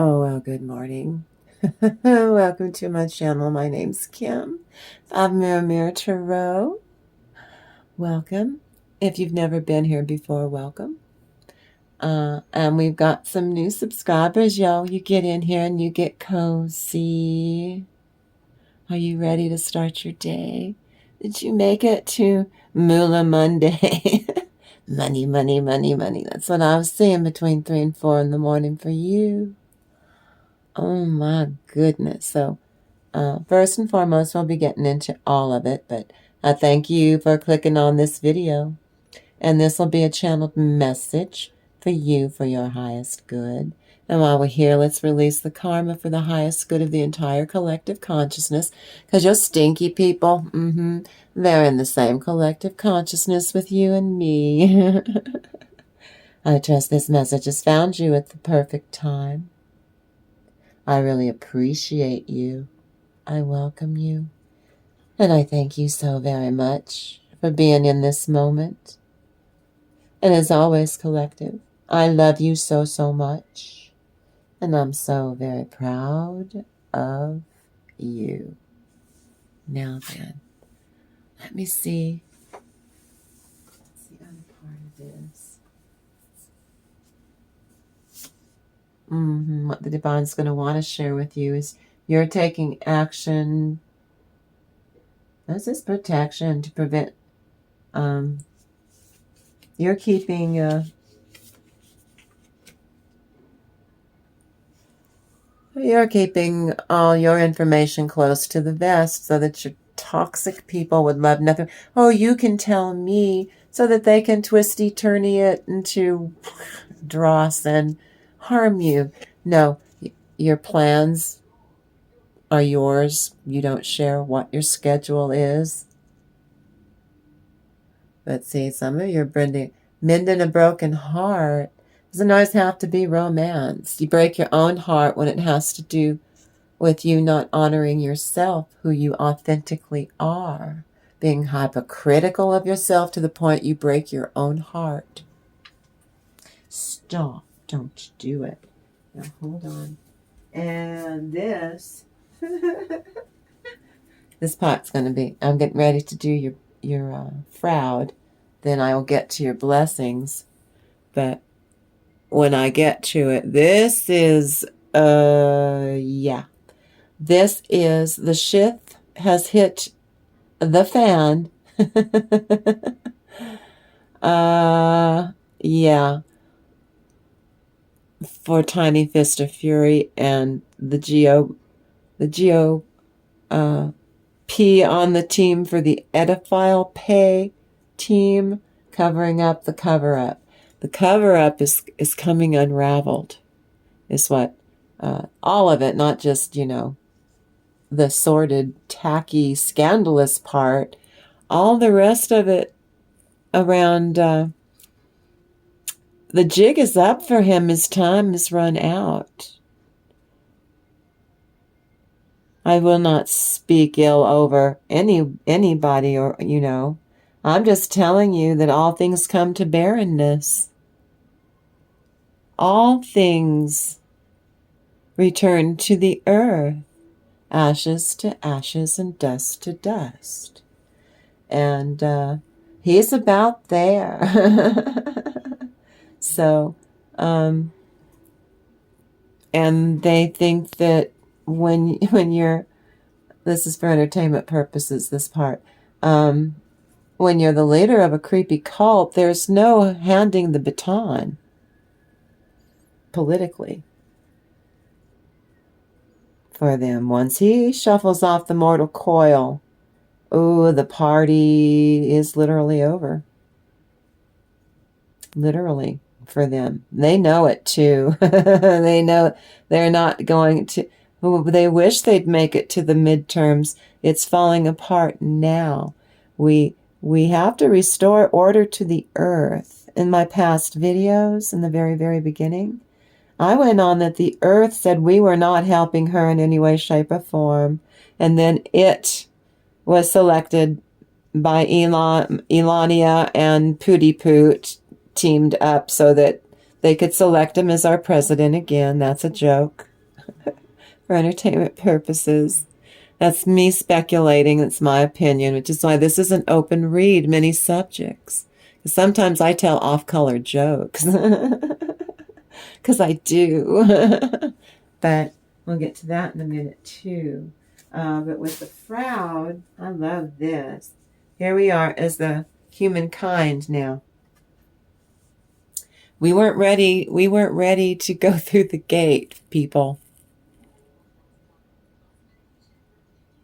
Oh, well, good morning. Welcome to my channel. My name's Kim. I'm Mirror Tarot. Welcome. If you've never been here before, welcome. And we've got some new subscribers, y'all. You get in here and you get cozy. Are you ready to start your day? Did you make it to Moolah Monday? Money, money, money, money. That's what I was seeing between 3 and 4 in the morning for you. Oh my goodness. So first and foremost, we'll be getting into all of it, but I thank you for clicking on this video. And this will be a channeled message for you for your highest good. And while we're here, let's release the karma for the highest good of the entire collective consciousness, because you're stinky people. They're in the same collective consciousness with you and me. I trust this message has found you at the perfect time. I really appreciate you. I welcome you. And I thank you so very much for being in this moment. And as always, collective, I love you so, so much. And I'm so very proud of you. Now then, let me see. What's the other part of this? What the Divine's going to want to share with you is you're taking action. This is protection to prevent. You're keeping. You're keeping all your information close to the vest so that your toxic people would love nothing. Oh, you can tell me, so that they can twisty-turny it into dross and harm you. No, your plans are yours. You don't share what your schedule is. But see, some of you are mending a broken heart. Doesn't always have to be romance. You break your own heart when it has to do with you not honoring yourself, who you authentically are. Being hypocritical of yourself to the point you break your own heart. Stop. Don't do it. Now, hold on. And this... this part's going to be... I'm getting ready to do your fraud. Then I will get to your blessings. But when I get to it, this is... yeah. This is the shit has hit the fan. Yeah. For Tiny Fist of Fury and the GOP on the team for the Edophile Pay team covering up the cover-up. The cover-up is coming unraveled. Is what all of it, not just, the sordid, tacky, scandalous part. All the rest of it around the jig is up for him. His time is run out. I will not speak ill over anybody or, I'm just telling you that all things come to barrenness. All things return to the earth. Ashes to ashes and dust to dust. And he's about there. So, and they think that when you're, this is for entertainment purposes, this part, when you're the leader of a creepy cult, there's no handing the baton politically. For them. Once he shuffles off the mortal coil, oh, the party is literally over. Literally, for them. They know it too. They know they're not going to, they wish they'd make it to the midterms. It's falling apart now. We have to restore order to the earth. In my past videos, in the very, very beginning, I went on that the earth said we were not helping her in any way, shape, or form. And then it was selected by Elania and Pooty teamed up so that they could select him as our president again. That's a joke. for entertainment purposes. That's me speculating. It's my opinion, which is why this is an open read, many subjects. Sometimes I tell off-color jokes, because I do. But we'll get to that in a minute, too. But with the Froud, I love this. Here we are as the humankind now. We weren't ready to go through the gate, people.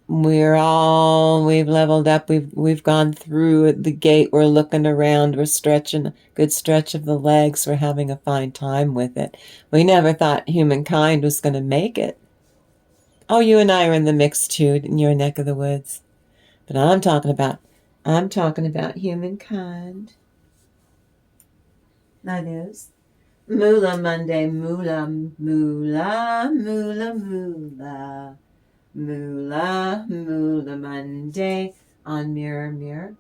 We've leveled up, we've gone through the gate, we're looking around, we're stretching a good stretch of the legs, we're having a fine time with it. We never thought humankind was going to make it. Oh, you and I are in the mix too, in your neck of the woods. But I'm talking about humankind. That is. Moolah Monday, moolah, moolah, moolah, moolah. Moolah, moolah Monday on Mirror, Mirror.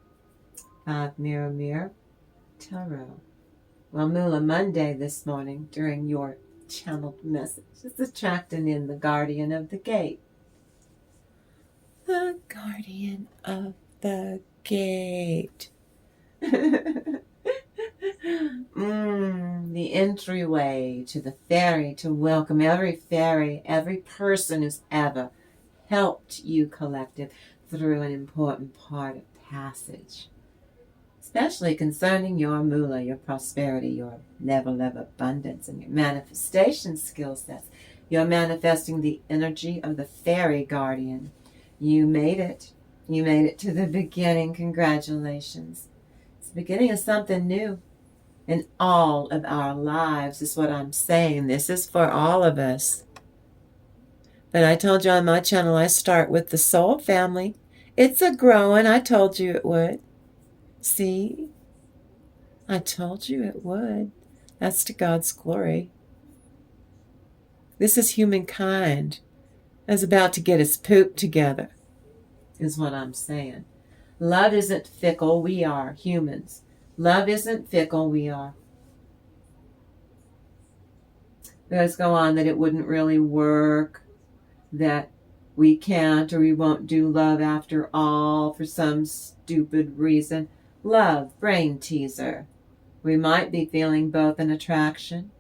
Mirror, Mirror, Tarot. Well, Moolah Monday this morning during your channeled message is attracting in the guardian of the gate. The guardian of the gate. The entryway to the fairy, to welcome every fairy, every person who's ever helped you, collective, through an important part of passage. Especially concerning your moolah, your prosperity, your level of abundance, and your manifestation skill sets. You're manifesting the energy of the fairy guardian. You made it. You made it to the beginning. Congratulations. It's the beginning of something new in all of our lives, is what I'm saying. This is for all of us. But I told you on my channel, I start with the soul family. It's a growing. I told you it would. See? I told you it would. That's to God's glory. This is humankind that's about to get its poop together, is what I'm saying. Love isn't fickle. We are humans. Love isn't fickle. We are. Let's go on that it wouldn't really work, that we can't or we won't do love after all for some stupid reason. Love, brain teaser. We might be feeling both an attraction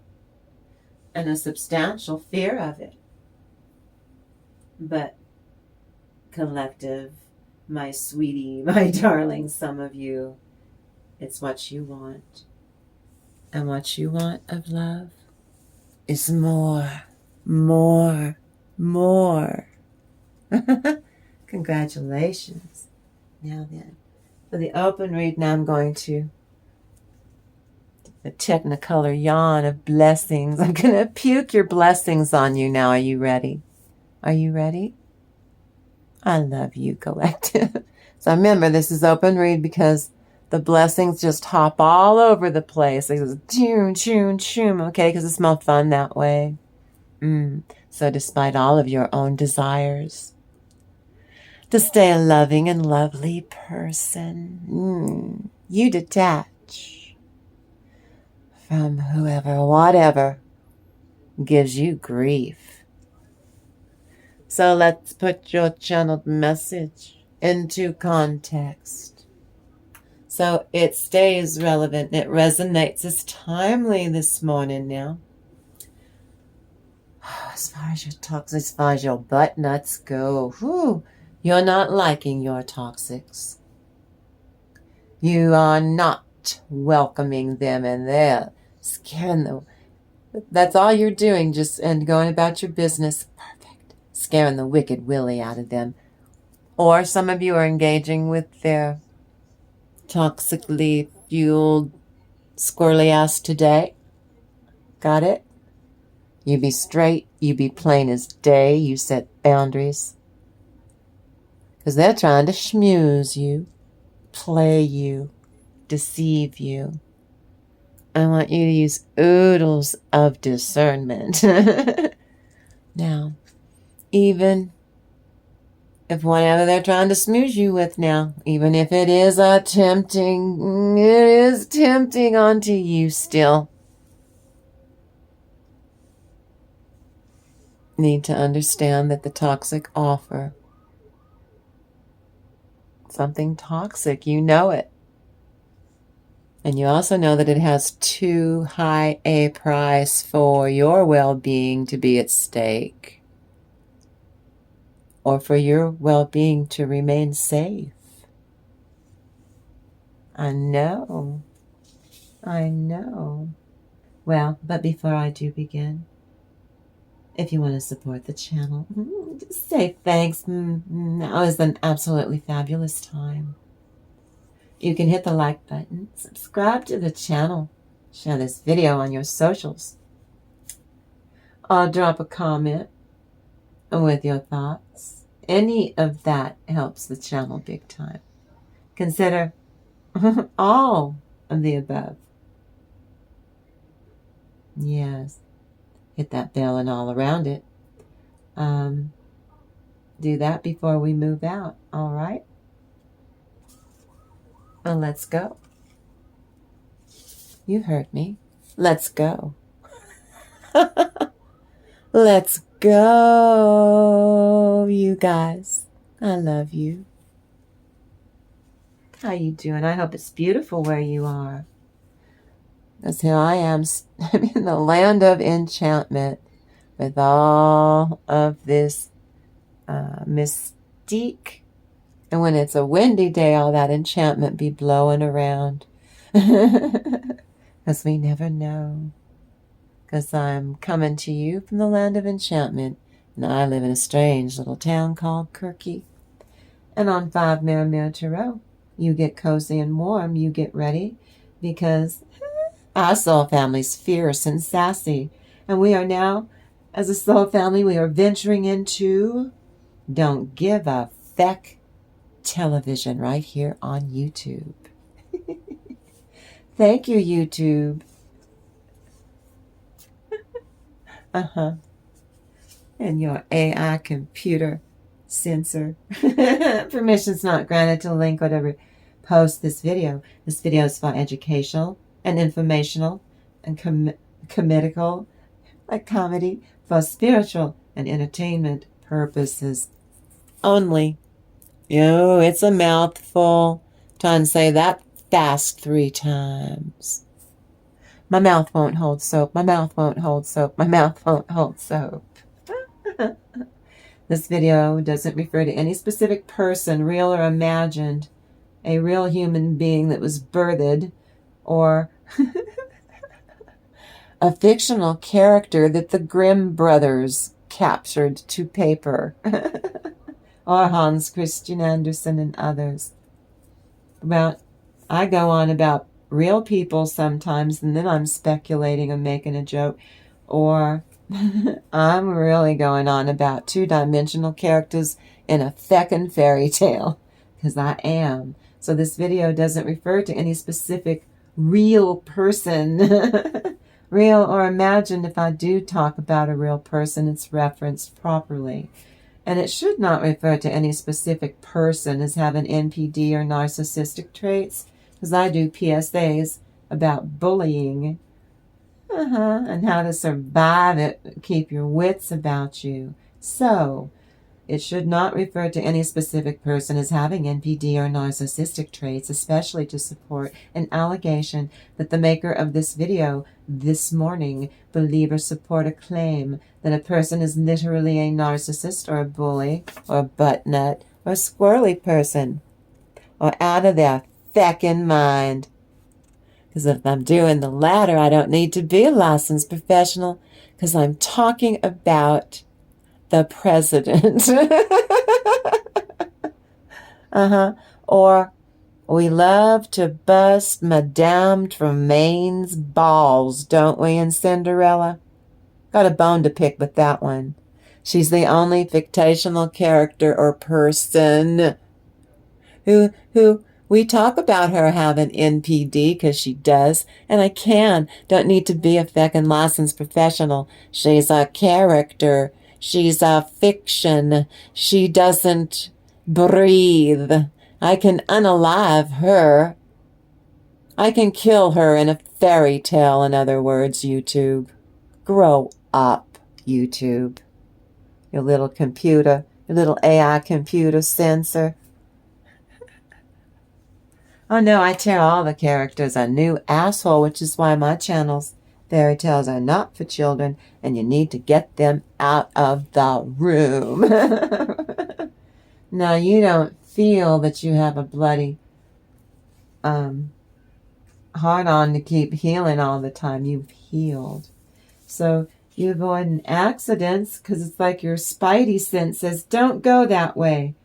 and a substantial fear of it. But collective, my sweetie, my darling, some of you, it's what you want. And what you want of love is more, more, more. Congratulations. Now then, for the open read, now I'm going to the Technicolor yawn of blessings. I'm going to puke your blessings on you now. Are you ready? Are you ready? I love you, collective. So remember, this is open read because the blessings just hop all over the place. They just tune, tune, tune, okay? Because it's more fun that way. So despite all of your own desires to stay a loving and lovely person, you detach from whoever, whatever gives you grief. So let's put your channeled message into context so it stays relevant and it resonates as timely this morning now. As far as your toxics, as far as your butt nuts go, you're not liking your toxics. You are not welcoming them, and they're scaring them. That's all you're doing, and going about your business. Perfect. Scaring the wicked willy out of them. Or some of you are engaging with their toxically fueled squirrely ass today. Got it? You be straight, you be plain as day, you set boundaries. Because they're trying to schmooze you, play you, deceive you. I want you to use oodles of discernment. Now, even if whatever they're trying to smooze you with now, even if it is tempting onto you still. need to understand that the toxic offer something toxic. You know it. And you also know that it has too high a price for your well-being to be at stake, or for your well-being to remain safe. I know. I know. Well, but before I do begin, if you want to support the channel, just say thanks. That was an absolutely fabulous time. You can hit the like button, subscribe to the channel, share this video on your socials, or drop a comment with your thoughts. Any of that helps the channel big time. Consider all of the above. Yes. Hit that bell and all around it. Do that before we move out. All right? Well, let's go. You heard me. Let's go. Let's go, you guys. I love you. How you doing? I hope it's beautiful where you are. Because here I am, I'm in the land of enchantment with all of this mystique. And when it's a windy day, all that enchantment be blowing around. Because we never know. Because I'm coming to you from the land of enchantment, and I live in a strange little town called Kirky. And on 5 Mirror Tarot, you get cozy and warm, you get ready, because our soul family's fierce and sassy. And we are now, as a soul family, we are venturing into Don't Give a Feck television right here on YouTube. Thank you, YouTube. And your AI computer censor. Permissions not granted to link whatever post this video. This video is for educational and informational and comedical, like comedy, for spiritual and entertainment purposes only. Oh, it's a mouthful. Try and say that fast 3 times. My mouth won't hold soap. My mouth won't hold soap. My mouth won't hold soap. This video doesn't refer to any specific person, real or imagined, a real human being that was birthed, or a fictional character that the Grimm brothers captured to paper, or Hans Christian Andersen and others. I go on about real people sometimes, and then I'm speculating and making a joke, or I'm really going on about 2-dimensional characters in a feckin' fairy tale, because I am. So this video doesn't refer to any specific real person, real or imagined. If I do talk about a real person, it's referenced properly. And it should not refer to any specific person as having NPD or narcissistic traits, because I do PSAs about bullying. And how to survive it, keep your wits about you. So, it should not refer to any specific person as having NPD or narcissistic traits, especially to support an allegation that the maker of this video this morning believe or support a claim that a person is literally a narcissist or a bully or a butt nut or a squirrely person or out of their feckin' mind. Because if I'm doing the latter, I don't need to be a licensed professional, because I'm talking about the president. Or we love to bust Madame Tremaine's balls, don't we, in Cinderella? Got a bone to pick with that one. She's the only fictional character or person who we talk about her having NPD, because she does, and don't need to be a feckin' licensed professional. She's a character. She's a fiction. She doesn't breathe. I can unalive her. I can kill her in a fairy tale, in other words, YouTube. Grow up, YouTube. your little computer, your little AI computer sensor. Oh no, I tear all the characters a new asshole, which is why my channel's fairy tales are not for children, and you need to get them out of the room. Now, you don't feel that you have a bloody hard on to keep healing all the time. You've healed. So you avoid accidents because it's like your spidey sense says, don't go that way.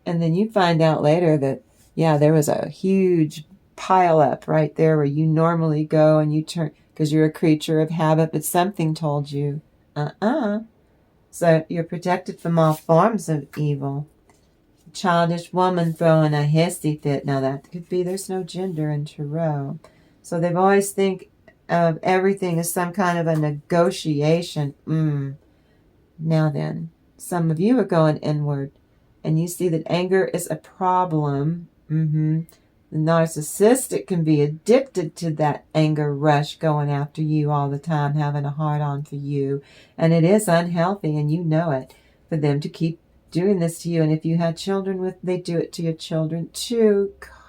And then you find out later that, yeah, there was a huge pile up right there where you normally go, and you turn because you're a creature of habit, but something told you, So you're protected from all forms of evil. Childish woman throwing a hissy fit. Now that could be, there's no gender in tarot. So they've always think of everything as some kind of a negotiation. Now then, some of you are going inward, and you see that anger is a problem. The narcissistic can be addicted to that anger rush, going after you all the time, having a hard-on for you. And it is unhealthy, and you know it, for them to keep doing this to you. And if you had children they do it to your children too. God.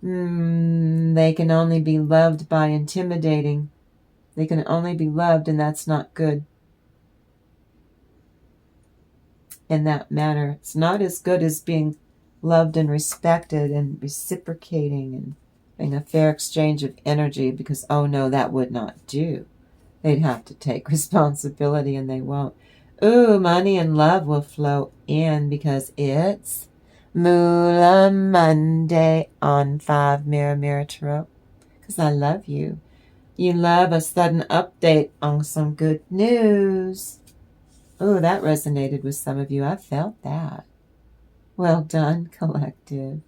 They can only be loved by intimidating. They can only be loved, and that's not good. In that manner, it's not as good as being loved and respected and reciprocating and having a fair exchange of energy, because, oh no, that would not do. They'd have to take responsibility, and they won't. Ooh, money and love will flow in because it's Moolah Monday on 5 Mirror Tarot. Because I love you. You love a sudden update on some good news. Oh, that resonated with some of you. I felt that. Well done, collective.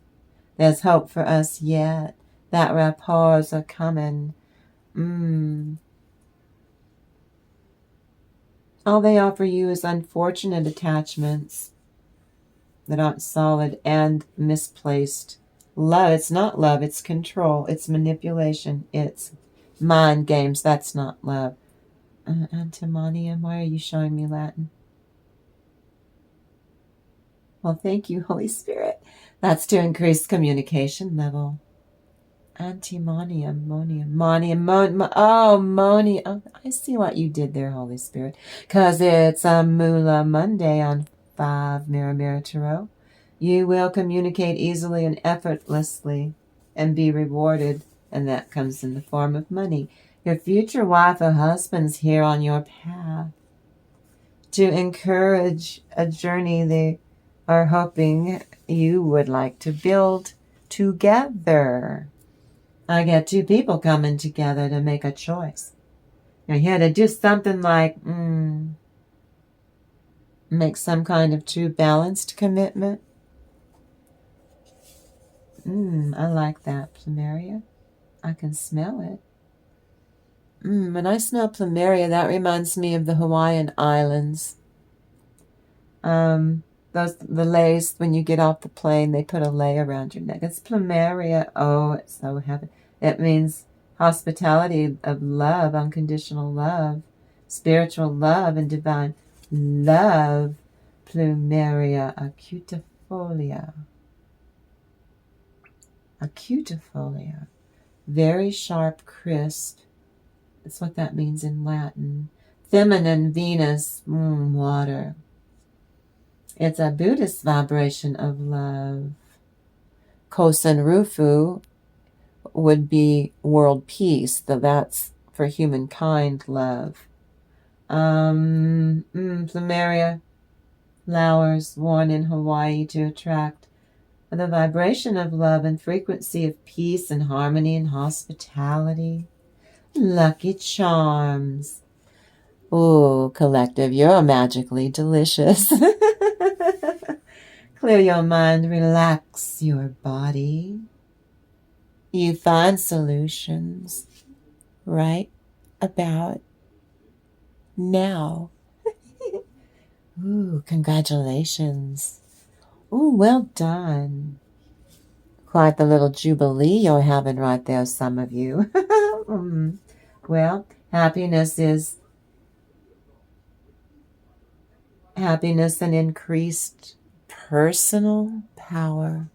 There's hope for us yet. That rapports are coming. All they offer you is unfortunate attachments that aren't solid and misplaced. Love, it's not love, it's control, it's manipulation, it's mind games. That's not love. Antimonium, why are you showing me Latin? Well, thank you, Holy Spirit. That's to increase communication level. Antimonium, monium, Oh, I see what you did there, Holy Spirit. Because it's a Moolah Monday on 5 Mirror Tarot. You will communicate easily and effortlessly and be rewarded, and that comes in the form of money. Your future wife or husband's here on your path to encourage a journey they are hoping you would like to build together. I get two people coming together to make a choice. You're here to do something like make some kind of true balanced commitment. I like that, plumeria. I can smell it. When I smell plumeria, that reminds me of the Hawaiian Islands. The lays, when you get off the plane, they put a lei around your neck. It's plumeria. Oh, it's so heavy. It means hospitality of love, unconditional love, spiritual love, and divine love. Plumeria acutifolia. Acutifolia. Very sharp, crisp. That's what that means in Latin. Feminine Venus, water. It's a Buddhist vibration of love. Kosen Rufu would be world peace, though that's for humankind love. Plumeria, flowers worn in Hawaii to attract the vibration of love and frequency of peace and harmony and hospitality. Lucky charms. Ooh, collective, you're magically delicious. Clear your mind, relax your body. You find solutions right about now. Ooh, congratulations. Ooh, well done. Quite the little jubilee you're having right there, some of you. Well, happiness happiness and increased personal power.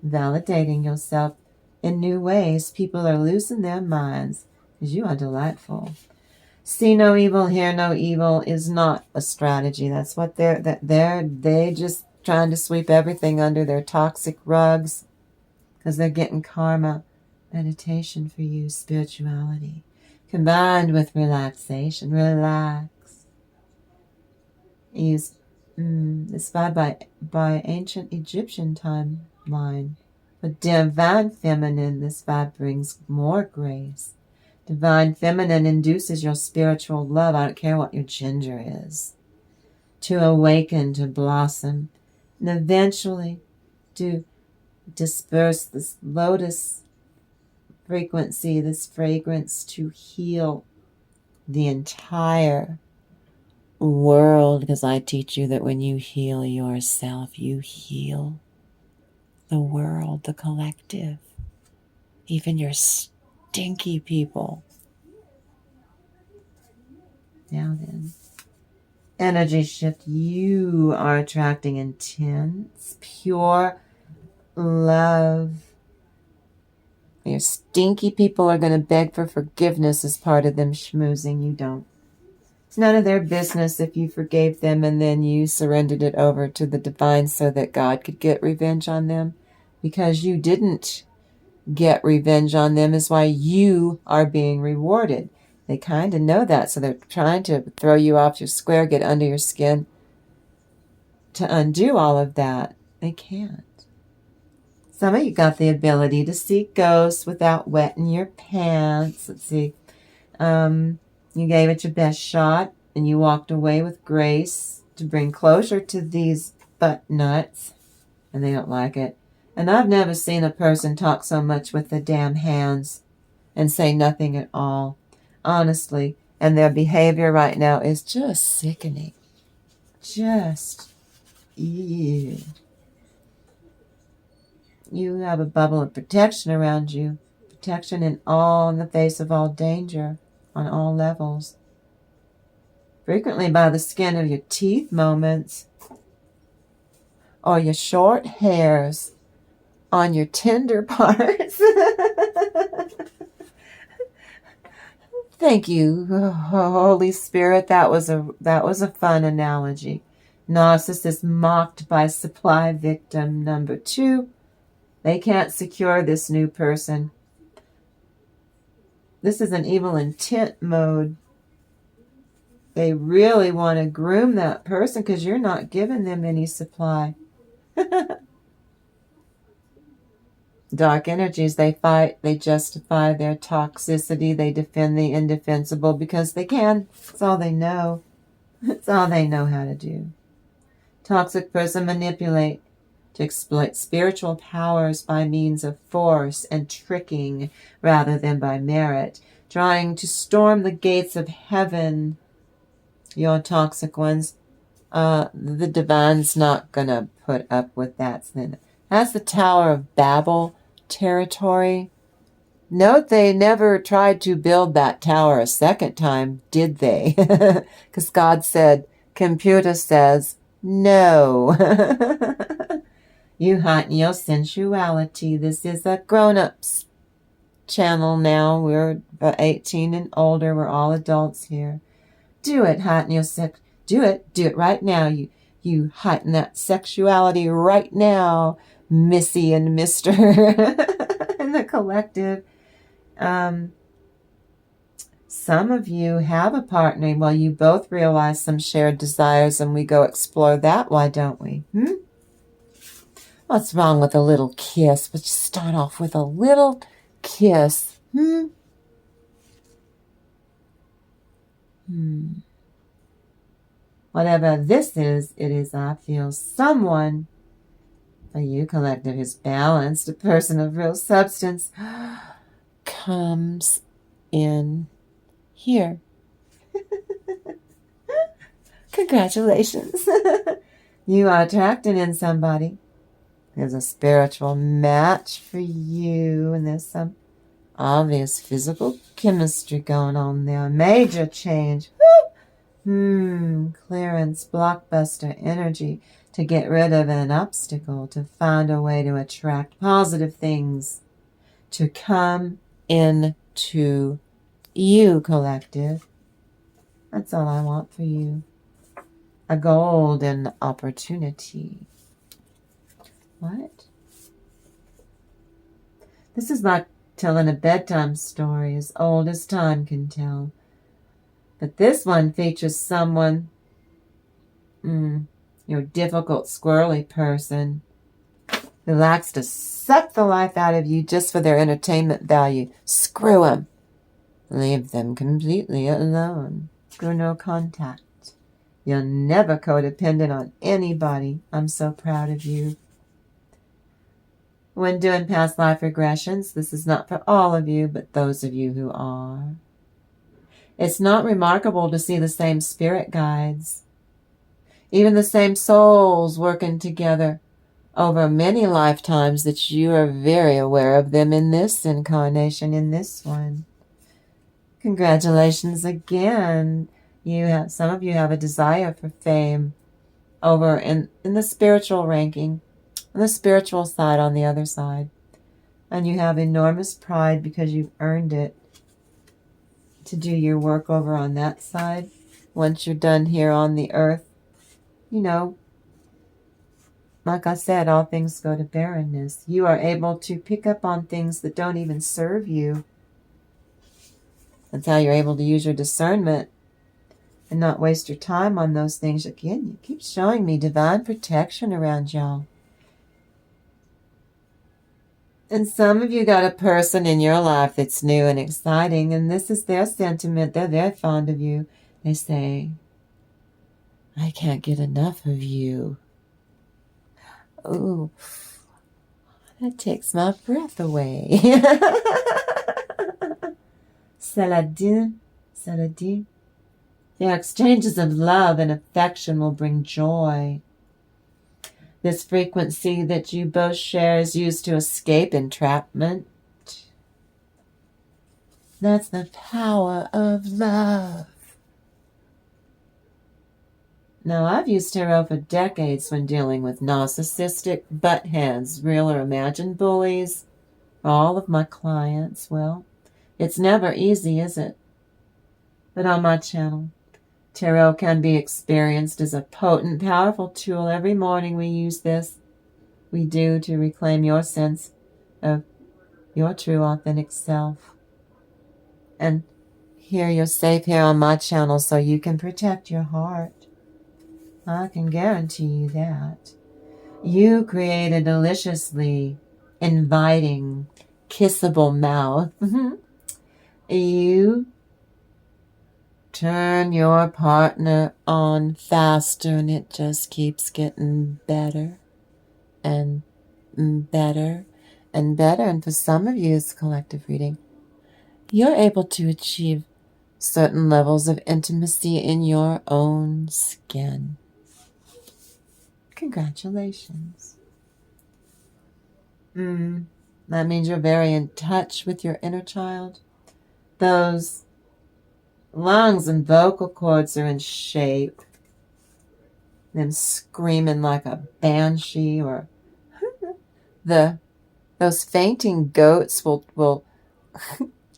Validating yourself in new ways. People are losing their minds because you are delightful. See no evil, hear no evil is not a strategy. That's what they just trying to sweep everything under their toxic rugs because they're getting karma. Meditation for you, spirituality, combined with relaxation. Relax. Is inspired by ancient Egyptian timeline. But divine feminine, this vibe brings more grace. Divine feminine induces your spiritual love, I don't care what your gender is, to awaken, to blossom, and eventually to disperse this lotus frequency, this fragrance, to heal the entire world. Because I teach you that when you heal yourself, you heal the world, the collective, even your stinky people. Now then, energy shift. You are attracting intense, pure love. Your stinky people are going to beg for forgiveness as part of them schmoozing. You don't. It's none of their business if you forgave them and then you surrendered it over to the divine so that God could get revenge on them. Because you didn't get revenge on them is why you are being rewarded. They kind of know that, so they're trying to throw you off your square, get under your skin to undo all of that. They can't. Some of you got the ability to see ghosts without wetting your pants. Let's see. You gave it your best shot, and you walked away with grace to bring closure to these butt nuts, and they don't like it. And I've never seen a person talk so much with their damn hands and say nothing at all. Honestly. And their behavior right now is just sickening. Just, ew. You have a bubble of protection around you. Protection in the face of all danger, on all levels. Frequently by the skin of your teeth moments, or your short hairs on your tender parts. Thank you, Holy Spirit. That was a fun analogy. Narcissist mocked by supply victim number 2. They can't secure this new person. This is an evil intent mode. They really want to groom that person because you're not giving them any supply. Dark energies, they fight, they justify their toxicity, they defend the indefensible because they can. It's all they know. It's all they know how to do. Toxic person manipulate to exploit spiritual powers by means of force and tricking rather than by merit, trying to storm the gates of heaven. Your toxic ones, the divine's not going to put up with that. That's the Tower of Babel territory. Note they never tried to build that tower a second time, did they? Because God said, computer says, no. You heighten your sensuality. This is a grown-ups channel now. We're 18 and older. We're all adults here. Do it, heighten your sex. Do it right now. You heighten that sexuality right now, Missy and Mr. in the collective. Some of you have a partner. Well, you both realize some shared desires, and we go explore that. Why don't we? What's wrong with a little kiss? Let's just start off with a little kiss. Whatever this is, it is, I feel, someone, for you collective, is balanced, a person of real substance, comes in here. Congratulations. You are attracting in somebody. There's a spiritual match for you, and there's some obvious physical chemistry going on there. Major change. Clearance, blockbuster energy to get rid of an obstacle, to find a way to attract positive things to come into you, collective. That's all I want for you. A golden opportunity. What? This is like telling a bedtime story as old as time can tell. But this one features someone, your difficult, squirrely person who likes to suck the life out of you just for their entertainment value. Screw them. Leave them completely alone. Screw no contact. You're never codependent on anybody. I'm so proud of you. When doing past life regressions, this is not for all of you, but those of you who are. It's not remarkable to see the same spirit guides, even the same souls working together over many lifetimes, that you are very aware of them in this incarnation, in this one. Congratulations again. Some of you have a desire for fame over in the spiritual ranking, on the spiritual side, on the other side. And you have enormous pride because you've earned it to do your work over on that side. Once you're done here on the earth, like I said, all things go to barrenness. You are able to pick up on things that don't even serve you. That's how you're able to use your discernment and not waste your time on those things. Again, you keep showing me divine protection around y'all. And some of you got a person in your life that's new and exciting, and this is their sentiment. They're very fond of you. They say, I can't get enough of you. Oh, that takes my breath away. Saladin. Their exchanges of love and affection will bring joy. This frequency that you both share is used to escape entrapment. That's the power of love. Now, I've used tarot for decades when dealing with narcissistic buttheads, real or imagined bullies. All of my clients, well, it's never easy, is it? But on my channel, tarot can be experienced as a potent, powerful tool. Every morning we use this. We do, to reclaim your sense of your true, authentic self. And here you're safe here on my channel so you can protect your heart. I can guarantee you that. You create a deliciously inviting, kissable mouth. You turn your partner on faster, and it just keeps getting better and better and better. And for some of you, it's collective reading. You're able to achieve certain levels of intimacy in your own skin. Congratulations. That means you're very in touch with your inner child. Those lungs and vocal cords are in shape. Them screaming like a banshee, or those fainting goats will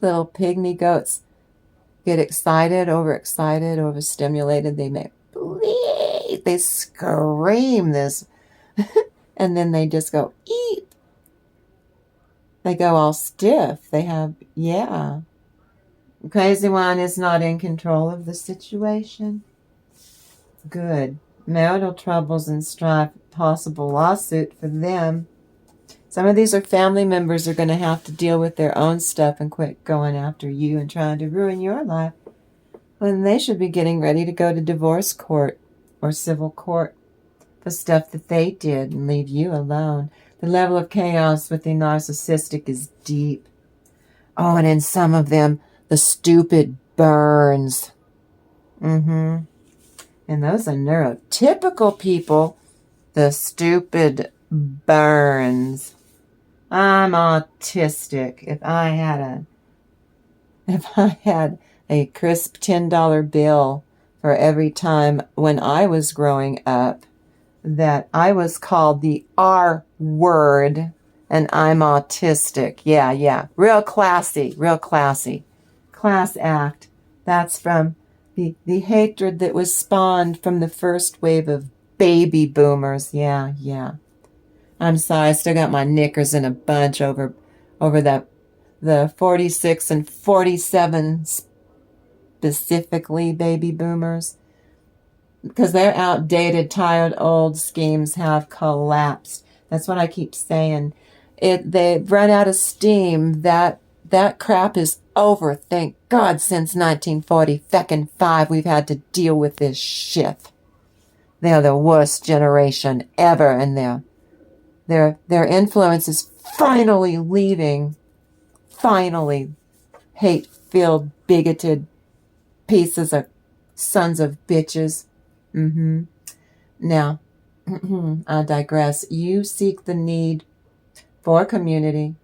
little pygmy goats get excited, overstimulated. They may bleed. They scream this, and then they just go eep. They go all stiff. They have, The crazy one is not in control of the situation. Good. Marital troubles and strife, possible lawsuit for them. Some of these are family members who are going to have to deal with their own stuff and quit going after you and trying to ruin your life when they should be getting ready to go to divorce court or civil court for stuff that they did and leave you alone. The level of chaos with the narcissistic is deep. Oh, and in some of them, the stupid burns. And those are neurotypical people. The stupid burns. I'm autistic. If I had a crisp $10 bill for for every time when I was growing up that I was called the R word and I'm autistic. Yeah. Real classy, real classy. Class act. That's from the hatred that was spawned from the first wave of baby boomers. Yeah. I'm sorry, I still got my knickers in a bunch over the 46 and 47 specifically baby boomers, because their outdated, tired, old schemes have collapsed. That's what I keep saying. They've run out of steam. That crap is over. Thank God, since 1945, we've had to deal with this shit. They're the worst generation ever, and their influence is finally leaving. Finally, hate-filled, bigoted pieces of sons of bitches. Now, I digress. You seek the need for community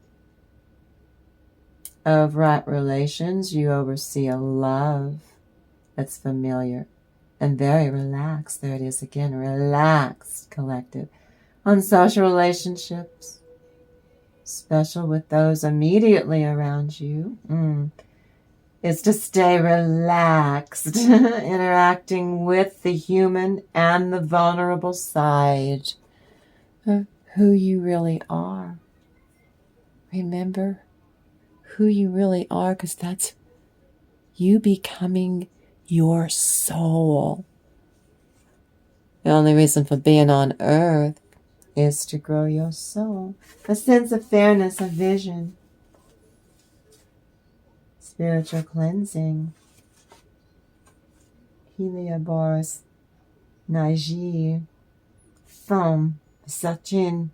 of right relations. You oversee a love that's familiar and very relaxed. There it is again, relaxed collective. On social relationships, special with those immediately around you, is to stay relaxed, interacting with the human and the vulnerable side of who you really are. Remember who you really are, because that's you becoming your soul. The only reason for being on earth is to grow your soul. A sense of fairness, a vision, spiritual cleansing. Helioboros, Najir, Femme, Sachin.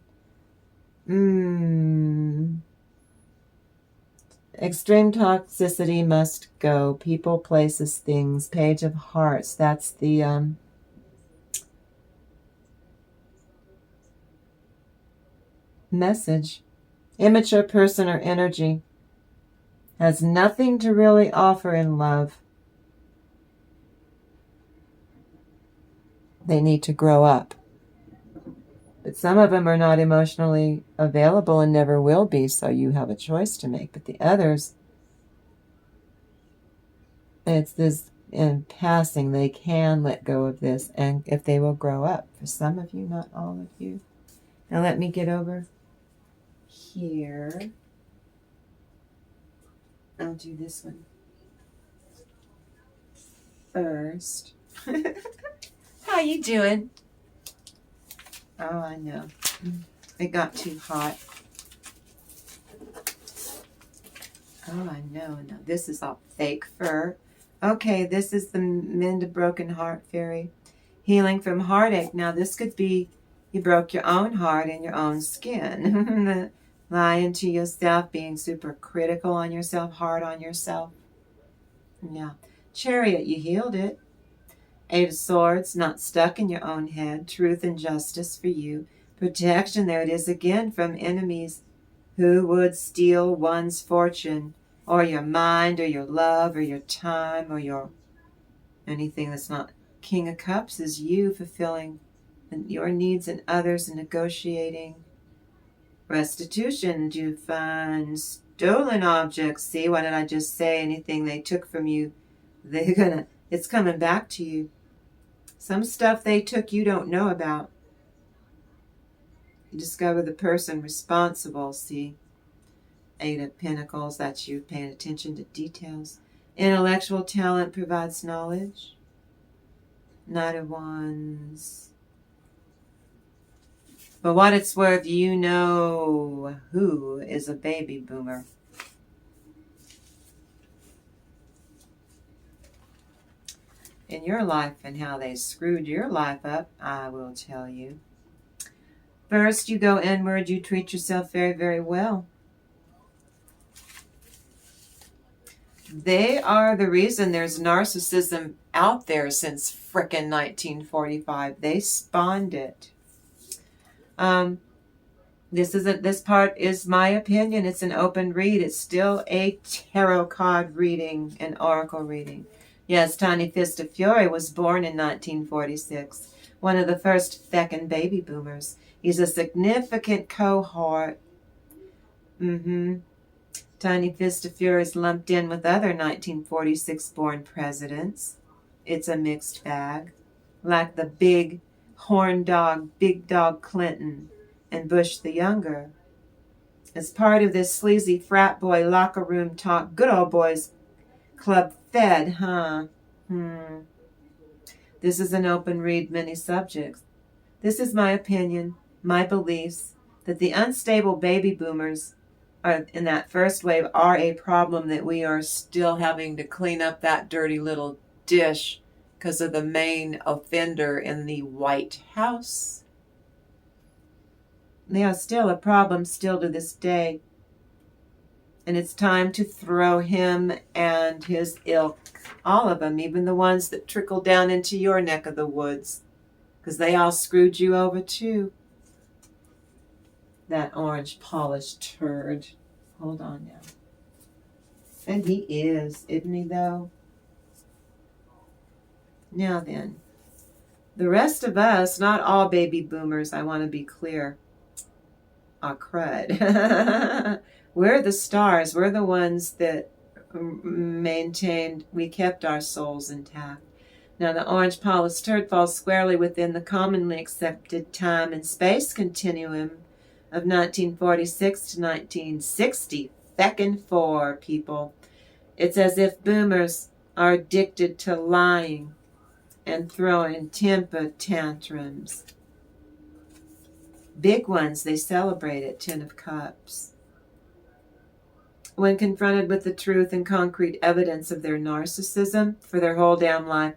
Extreme toxicity must go. People, places, things. Page of Hearts. That's the message. Immature person or energy has nothing to really offer in love. They need to grow up. But some of them are not emotionally available and never will be, so you have a choice to make. But the others, it's this in passing, they can let go of this, and if they will grow up. For some of you, not all of you. Now let me get over here. I'll do this one first. How you doing? Oh, I know. It got too hot. Oh, I know. No, this is all fake fur. Okay, this is the Mend a Broken Heart Fairy. Healing from heartache. Now, this could be you broke your own heart in your own skin. Lying to yourself, being super critical on yourself, hard on yourself. Yeah. Chariot, you healed it. Eight of Swords, not stuck in your own head. Truth and justice for you. Protection, there it is again, from enemies who would steal one's fortune, or your mind, or your love, or your time, or your anything that's not. King of Cups is you fulfilling your needs and others and negotiating. Restitution, do you find stolen objects? See, why did I just say anything they took from you? It's coming back to you. Some stuff they took you don't know about. You discover the person responsible, see. Eight of Pentacles, that's you paying attention to details. Intellectual talent provides knowledge. Knight of Wands. For what it's worth, you know who is a baby boomer. In your life and how they screwed your life up, I will tell you. First, you go inward, you treat yourself very, very well. They are the reason there's narcissism out there since frickin' 1945. They spawned it. This part is my opinion. It's an open read. It's still a tarot card reading, an oracle reading. Yes, Tiny Fist of Fury was born in 1946, one of the first feckin' baby boomers. He's a significant cohort. Tiny Fist of Fury is lumped in with other 1946-born presidents. It's a mixed bag, like the big horn dog, Big Dog Clinton, and Bush the Younger. As part of this sleazy frat boy locker room talk, good old boys club fed, huh? This is an open read, many subjects. This is my opinion, my beliefs, that the unstable baby boomers are in that first wave are a problem that we are still having to clean up that dirty little dish because of the main offender in the White House. They are still a problem still to this day. And it's time to throw him and his ilk, all of them, even the ones that trickle down into your neck of the woods, because they all screwed you over too. That orange polished turd. Hold on now. And he is, isn't he, though? Now then, the rest of us, not all baby boomers, I want to be clear, are crud. We're the stars. We're the ones that maintained, we kept our souls intact. Now, the orange polished turd falls squarely within the commonly accepted time and space continuum of 1946 to 1960. Feckin' 4, people. It's as if boomers are addicted to lying and throwing temper tantrums. Big ones they celebrate at Ten of Cups. When confronted with the truth and concrete evidence of their narcissism for their whole damn life,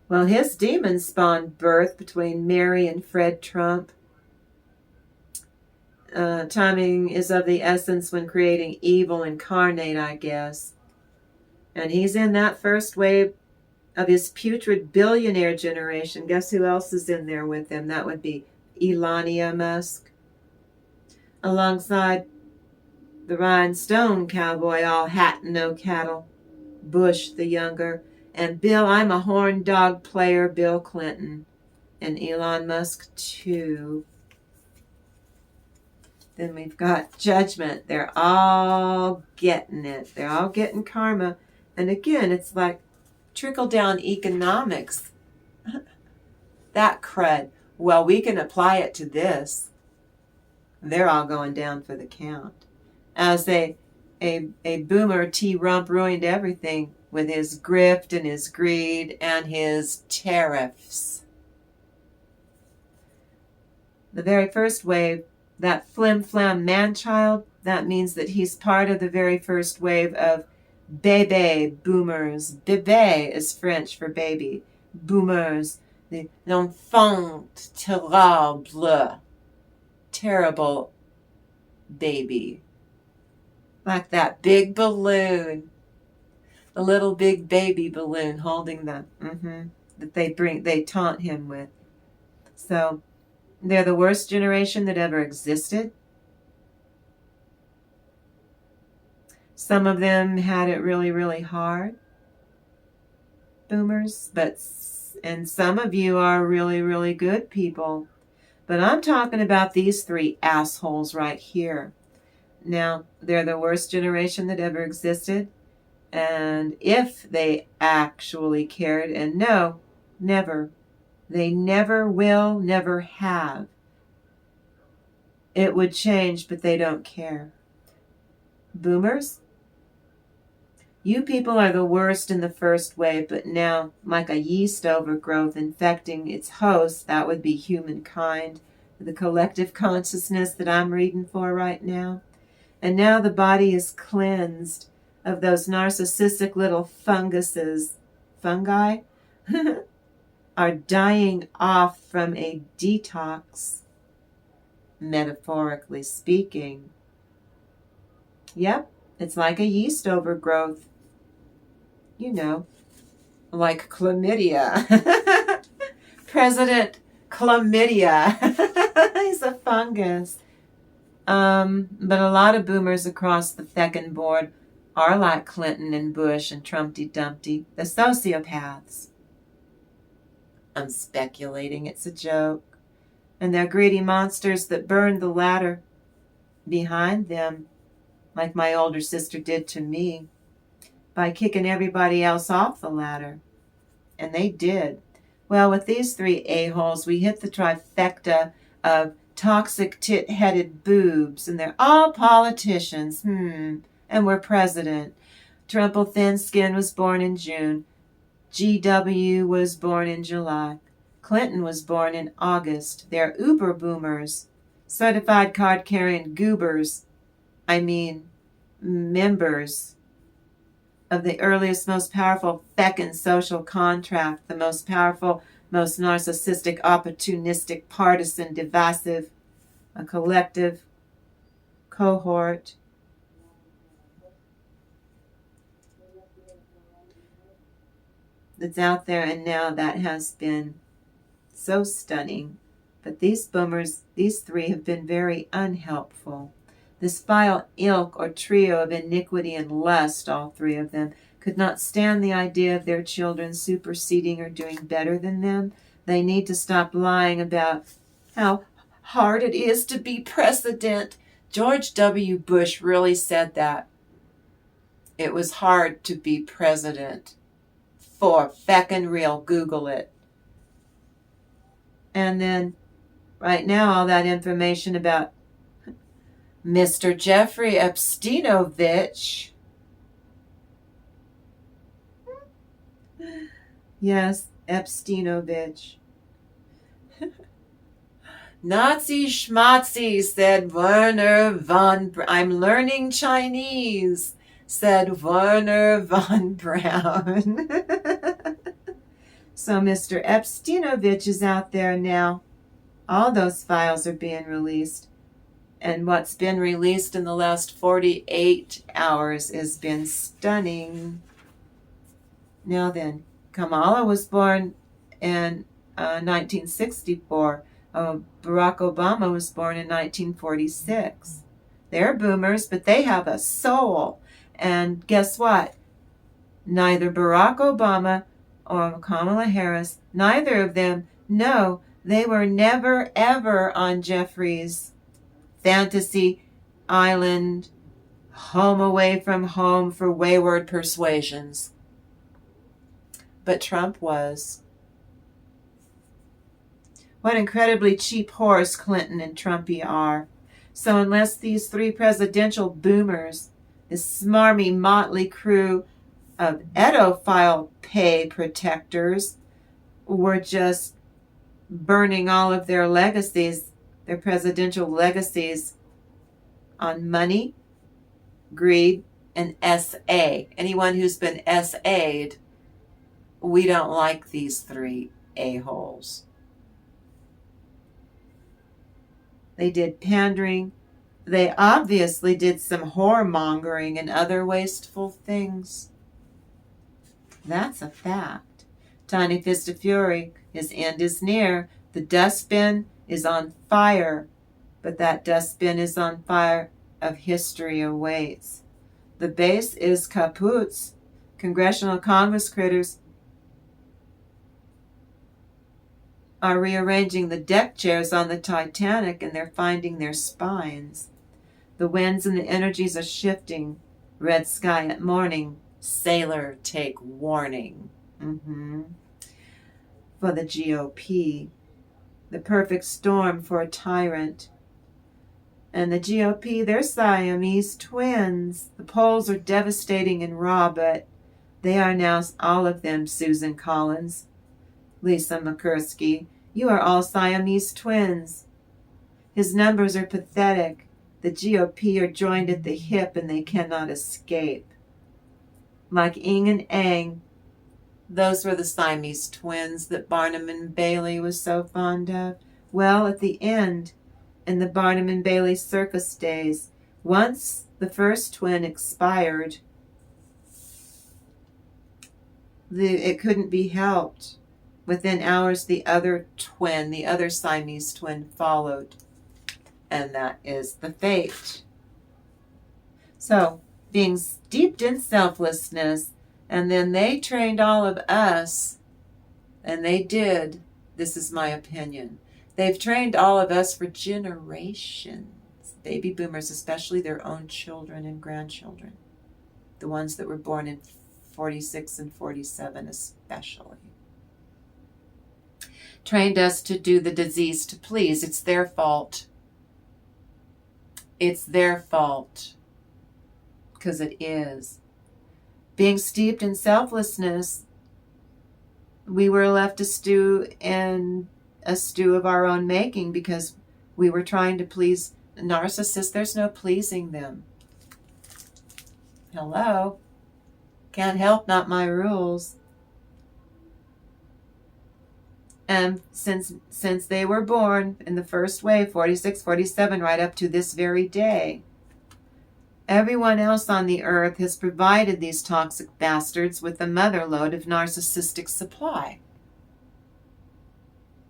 well, his demons spawned birth between Mary and Fred Trump. Timing is of the essence when creating evil incarnate, I guess. And he's in that first wave of his putrid billionaire generation. Guess who else is in there with him? That would be Elon Musk. Alongside the rhinestone cowboy, all hat and no cattle, Bush the Younger, and Bill, I'm a horn dog player, Bill Clinton, and Elon Musk too. Then we've got Judgment. They're all getting it. They're all getting karma. And again, it's like trickle-down economics. That crud. Well, we can apply it to this. They're all going down for the count. As a boomer, T-Rump ruined everything with his grift and his greed and his tariffs. The very first wave, that flim-flam man-child, that means that he's part of the very first wave of bébé boomers. Bébé is French for baby. Boomers, the l'enfant terrible, terrible baby. Like that big balloon, the little big baby balloon holding them, that they taunt him with. So they're the worst generation that ever existed. Some of them had it really, really hard, boomers, and some of you are really, really good people. But I'm talking about these three assholes right here. Now, they're the worst generation that ever existed. And if they actually cared, and no, never, they never will, never have. It would change, but they don't care. Boomers, you people are the worst in the first wave, but now, like a yeast overgrowth infecting its host, that would be humankind, the collective consciousness that I'm reading for right now. And now the body is cleansed of those narcissistic little fungi, are dying off from a detox, metaphorically speaking. Yep, it's like a yeast overgrowth. You know, like chlamydia. President Chlamydia. He's a fungus. But a lot of boomers across the feckin' board are like Clinton and Bush and Trumpty Dumpty, the sociopaths. I'm speculating it's a joke. And they're greedy monsters that burned the ladder behind them, like my older sister did to me, by kicking everybody else off the ladder. And they did. Well, with these three a-holes, we hit the trifecta of toxic tit-headed boobs, and they're all politicians. And we're president. Trumple Thin Skin was born in June. GW was born in July. Clinton was born in August. They're uber boomers. Certified card-carrying goobers. I mean, members of the earliest, most powerful feckin' social contract, the most powerful, most narcissistic, opportunistic, partisan, divisive, a collective cohort. That's out there, and now that has been so stunning. But these boomers, these three, have been very unhelpful. This vile ilk or trio of iniquity and lust, all three of them, could not stand the idea of their children superseding or doing better than them. They need to stop lying about how hard it is to be president. George W. Bush really said that. It was hard to be president. For feckin' real, Google it. And then, right now, all that information about Mr. Jeffrey Epsteinovich. Yes, Epsteinovich. Nazi schmatzi, said Werner von I'm learning Chinese, said Werner von Braun. So Mr. Epsteinovich is out there now. All those files are being released. And what's been released in the last 48 hours has been stunning. Now then, Kamala was born in 1964. Barack Obama was born in 1946. They're boomers, but they have a soul. And guess what? Neither Barack Obama or Kamala Harris, neither of them, no, they were never, ever on Jeffrey's fantasy island, home away from home for wayward persuasions. But Trump was. What incredibly cheap whores Clinton and Trumpy are. So unless these three presidential boomers, this smarmy motley crew of edophile pay protectors, were just burning all of their legacies, their presidential legacies, on money, greed, and SA. Anyone who's been SA'd, we don't like these three a-holes. They did pandering. They obviously did some whoremongering and other wasteful things. That's a fact. Tiny Fist of Fury, his end is near. The dustbin is on fire, but that dustbin is on fire of history awaits. The base is kaput. Congressional Congress critters are rearranging the deck chairs on the Titanic, and they're finding their spines. The winds and the energies are shifting. Red sky at morning. Sailor, take warning. For the GOP. The perfect storm for a tyrant. And the GOP, they're Siamese twins. The polls are devastating and raw, but they are now, all of them, Susan Collins, Lisa McCursky. You are all Siamese twins. His numbers are pathetic. The GOP are joined at the hip and they cannot escape. Like Ing and Ang, those were the Siamese twins that Barnum and Bailey was so fond of. Well, at the end, in the Barnum and Bailey circus days, once the first twin expired, it couldn't be helped. Within hours, the other twin, the other Siamese twin, followed. And that is the fate. So, being steeped in selflessness. And then they trained all of us, and they did, this is my opinion, they've trained all of us for generations, baby boomers, especially their own children and grandchildren, the ones that were born in 46 and 47 especially. Trained us to do the disease to please. It's their fault. It's their fault. Because it is. Being steeped in selflessness, we were left to stew in a stew of our own making because we were trying to please narcissists. There's no pleasing them. Hello? Can't help, not my rules. And since they were born in the first wave, 46, 47, right up to this very day, everyone else on the earth has provided these toxic bastards with a mother lode of narcissistic supply.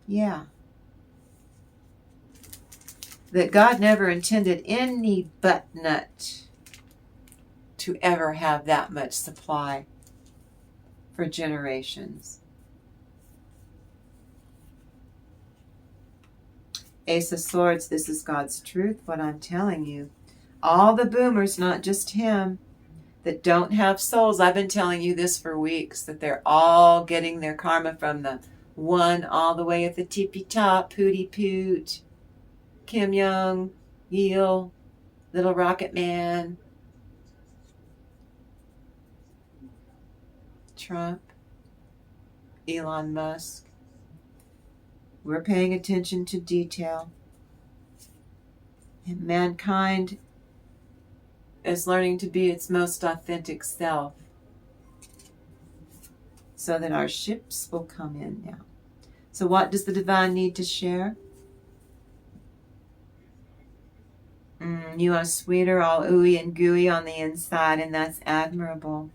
Yeah. That God never intended any butt nut to ever have that much supply for generations. Ace of Swords, this is God's truth, what I'm telling you. All the boomers, not just him, that don't have souls, I've been telling you this for weeks, that they're all getting their karma from the one all the way at the tippy top, Pootie Poot, Kim Jong, Il, Little Rocket Man, Trump, Elon Musk. We're paying attention to detail. And mankind is learning to be its most authentic self so that our ships will come in now. So what does the divine need to share? You are sweeter, all ooey and gooey on the inside, and that's admirable.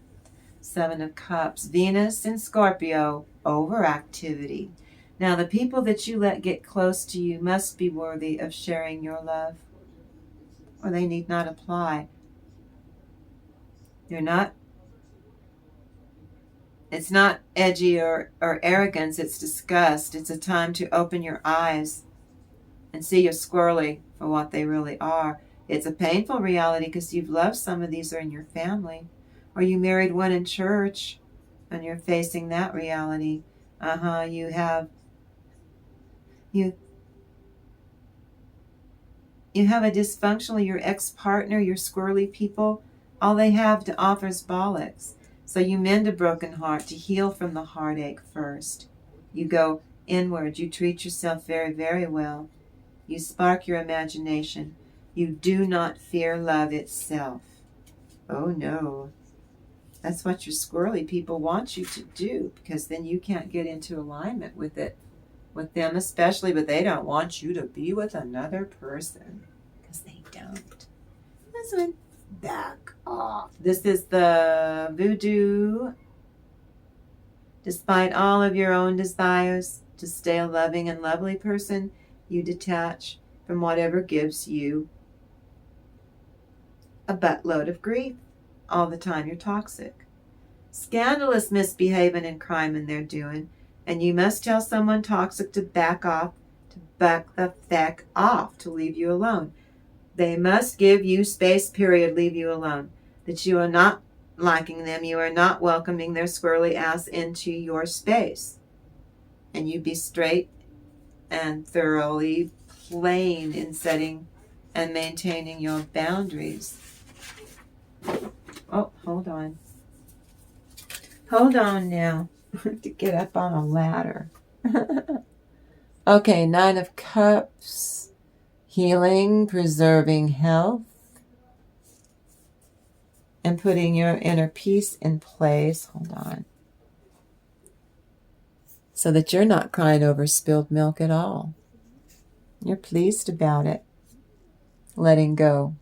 7 of Cups. Venus in Scorpio, overactivity. Now, the people that you let get close to you must be worthy of sharing your love, or they need not apply. You're not. It's not edgy or arrogance, it's disgust. It's a time to open your eyes and see your squirrely for what they really are. It's a painful reality because you've loved some of these are in your family, or you married one in church and you're facing that reality. You have a dysfunctional, your ex-partner, your squirrely people, all they have to offer is bollocks. So you mend a broken heart to heal from the heartache first. You go inward. You treat yourself very, very well. You spark your imagination. You do not fear love itself. Oh no. That's what your squirrely people want you to do, because then you can't get into alignment with it, with them especially, but they don't want you to be with another person, because they don't. This one, back off. This is the voodoo. Despite all of your own desires to stay a loving and lovely person, you detach from whatever gives you a buttload of grief. All the time you're toxic. Scandalous misbehaving and crime in they're doing, and you must tell someone toxic to back off, to back the feck off, to leave you alone. They must give you space, period, leave you alone. That you are not liking them, you are not welcoming their squirrely ass into your space. And you be straight and thoroughly plain in setting and maintaining your boundaries. Oh, hold on. Hold on now. To get up on a ladder. Okay, 9 of Cups. Healing, preserving health, and putting your inner peace in place. Hold on. So that you're not crying over spilled milk at all. You're pleased about it. Letting go.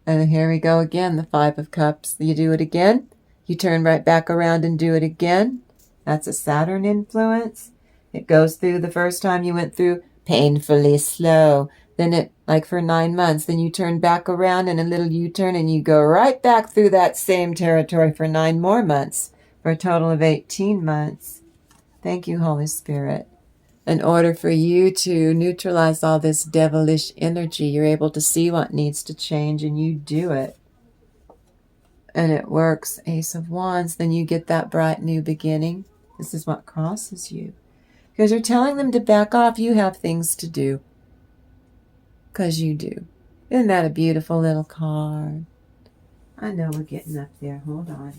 And here we go again, the 5 of Cups. You do it again. You turn right back around and do it again. That's a Saturn influence. It goes through the first time you went through painfully slow. then it, like for 9 months, then you turn back around in a little U-turn and you go right back through that same territory for 9 more months, for a total of 18 months. Thank you, Holy Spirit. In order for you to neutralize all this devilish energy, you're able to see what needs to change and you do it. And it works. Ace of Wands. Then you get that bright new beginning. This is what crosses you. Because you're telling them to back off. You have things to do. Because you do. Isn't that a beautiful little card? I know we're getting up there. Hold on.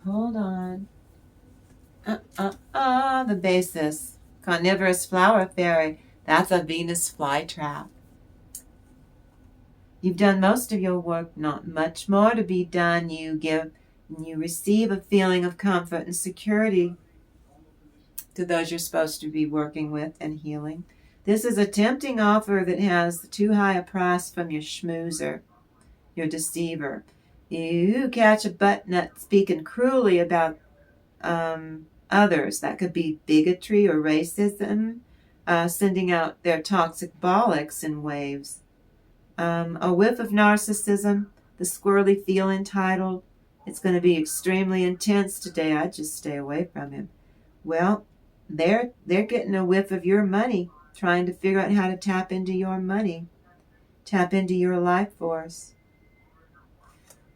Hold on. The basis. Carnivorous flower fairy. That's a Venus flytrap. You've done most of your work, not much more to be done. You receive a feeling of comfort and security to those you're supposed to be working with and healing. This is a tempting offer that has too high a price from your schmoozer, your deceiver. You catch a butt nut speaking cruelly about others. That could be bigotry or racism, sending out their toxic bollocks in waves. A whiff of narcissism, the squirrely feel entitled. It's going to be extremely intense today. I'd just stay away from him. Well, they're getting a whiff of your money, trying to figure out how to tap into your money, tap into your life force.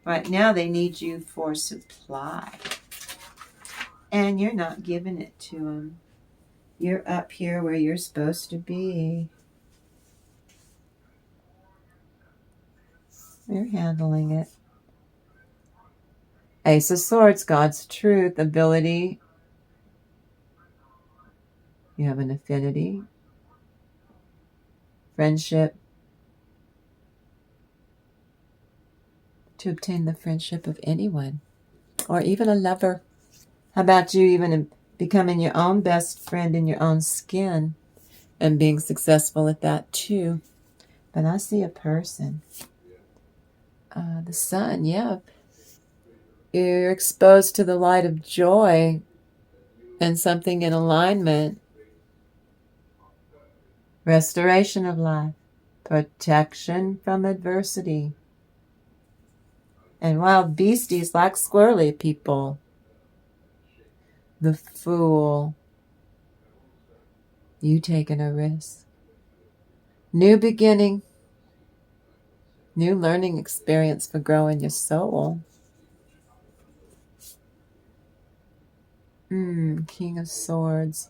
Right now, they need you for supply. And you're not giving it to them. You're up here where you're supposed to be. You're handling it. Ace of Swords, God's truth, ability. You have an affinity, friendship, to obtain the friendship of anyone, or even a lover. How about you even becoming your own best friend in your own skin and being successful at that too? But I see a person. The sun, yeah. You're exposed to the light of joy and something in alignment. Restoration of life. Protection from adversity. And wild beasties like squirrely people. The Fool. You taking a risk. New beginning. New learning experience for growing your soul. King of Swords.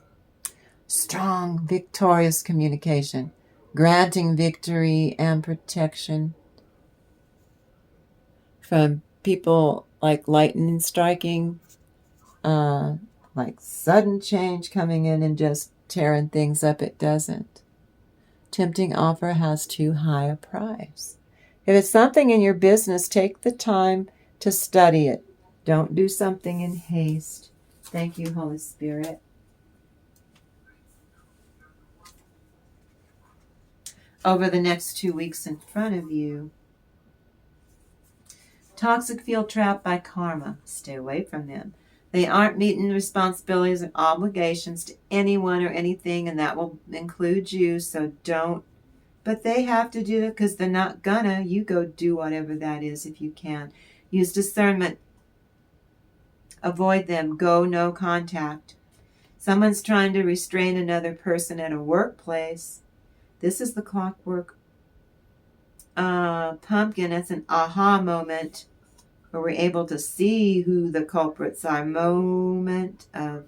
Strong, victorious communication. Granting victory and protection from people like lightning striking, like sudden change coming in and just tearing things up. It doesn't. Tempting offer has too high a price. If it's something in your business, take the time to study it. Don't do something in haste. Thank you, Holy Spirit. Over the next 2 weeks in front of you, toxic feel trapped by karma. Stay away from them. They aren't meeting responsibilities and obligations to anyone or anything, and that will include you, so don't. But they have to do it because they're not gonna. You go do whatever that is if you can. Use discernment. Avoid them. Go no contact. Someone's trying to restrain another person at a workplace. This is the clockwork pumpkin. It's an aha moment where we're able to see who the culprits are. Moment of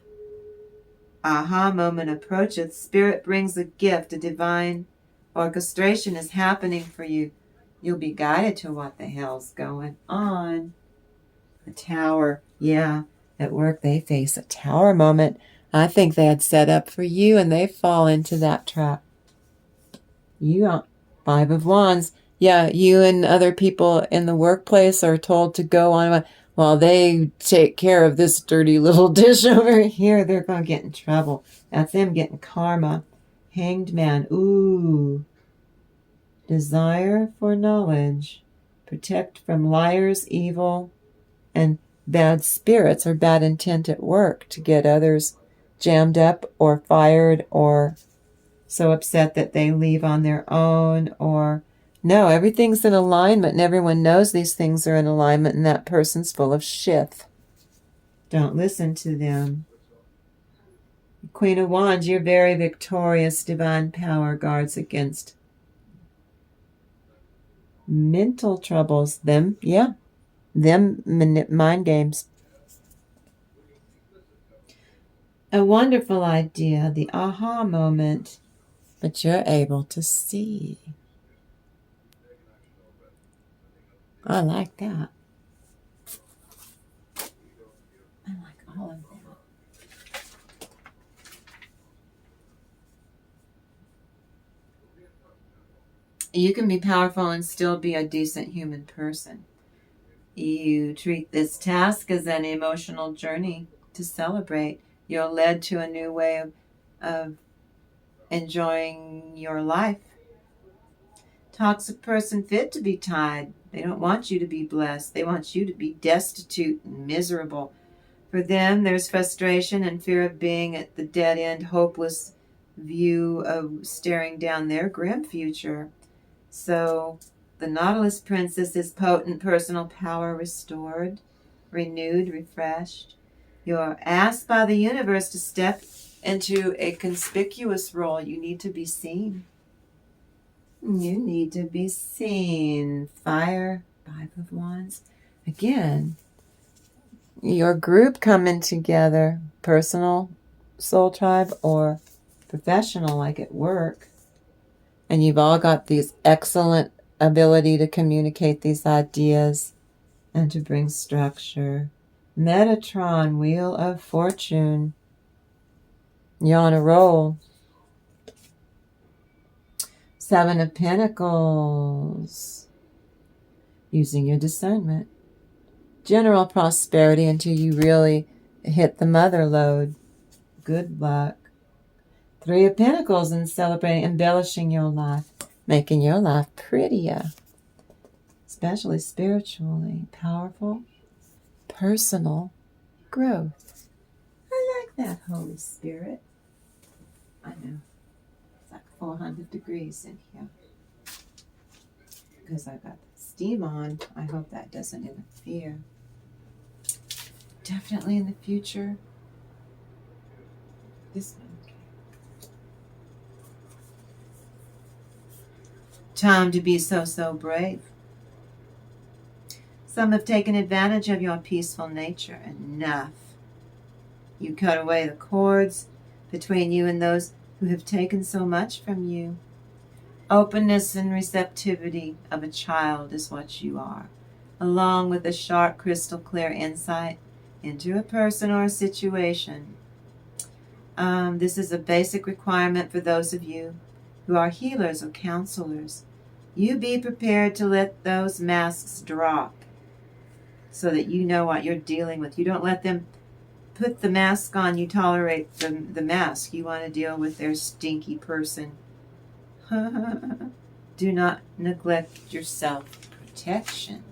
aha moment approaches. Spirit brings a gift. A divine orchestration is happening for you. You'll be guided to what the hell's going on. The Tower. Yeah, at work they face a tower moment. I think they had set up for you and they fall into that trap. You got 5 of Wands. Yeah, you and other people in the workplace are told to go on while they take care of this dirty little dish over here. They're going to get in trouble. That's them getting karma. Hanged Man. Ooh. Desire for knowledge. Protect from liars, evil, and bad spirits or bad intent at work to get others jammed up or fired or so upset that they leave on their own, or no, everything's in alignment and everyone knows these things are in alignment and that person's full of shit. Don't listen to them. Queen of Wands, you're very victorious. Divine power guards against mental troubles. Them mind games. A wonderful idea, the aha moment, but you're able to see. I like that. I like all of that. You can be powerful and still be a decent human person. You treat this task as an emotional journey to celebrate. You're led to a new way of enjoying your life. Toxic person fit to be tied. They don't want you to be blessed. They want you to be destitute and miserable. For them, there's frustration and fear of being at the dead end, hopeless view of staring down their grim future. So the Nautilus Princess is potent personal power restored, renewed, refreshed. You're asked by the universe to step into a conspicuous role. You need to be seen. You need to be seen. Fire, Five of Wands. Again, your group coming together, personal soul tribe or professional, like at work. And you've all got these excellent ability to communicate these ideas and to bring structure. Metatron, Wheel of Fortune. You're on a roll. Seven of Pentacles. Using your discernment. General prosperity until you really hit the mother load. Good luck. Three of Pentacles and celebrating, embellishing your life, making your life prettier, especially spiritually. Powerful, personal growth. I like that, Holy Spirit. I know. It's like 400 degrees in here. Because I got steam on. I hope that doesn't interfere. Definitely in the future. This one. Time to be so brave. Some have taken advantage of your peaceful nature. Enough. You cut away the cords between you and those who have taken so much from you. Openness and receptivity of a child is what you are, along with a sharp, crystal clear insight into a person or a situation. This is a basic requirement for those of you who are healers or counselors. You be prepared to let those masks drop so that you know what you're dealing with. You don't let them put the mask on. You tolerate the mask. You want to deal with their stinky person. Do not neglect your self-protection.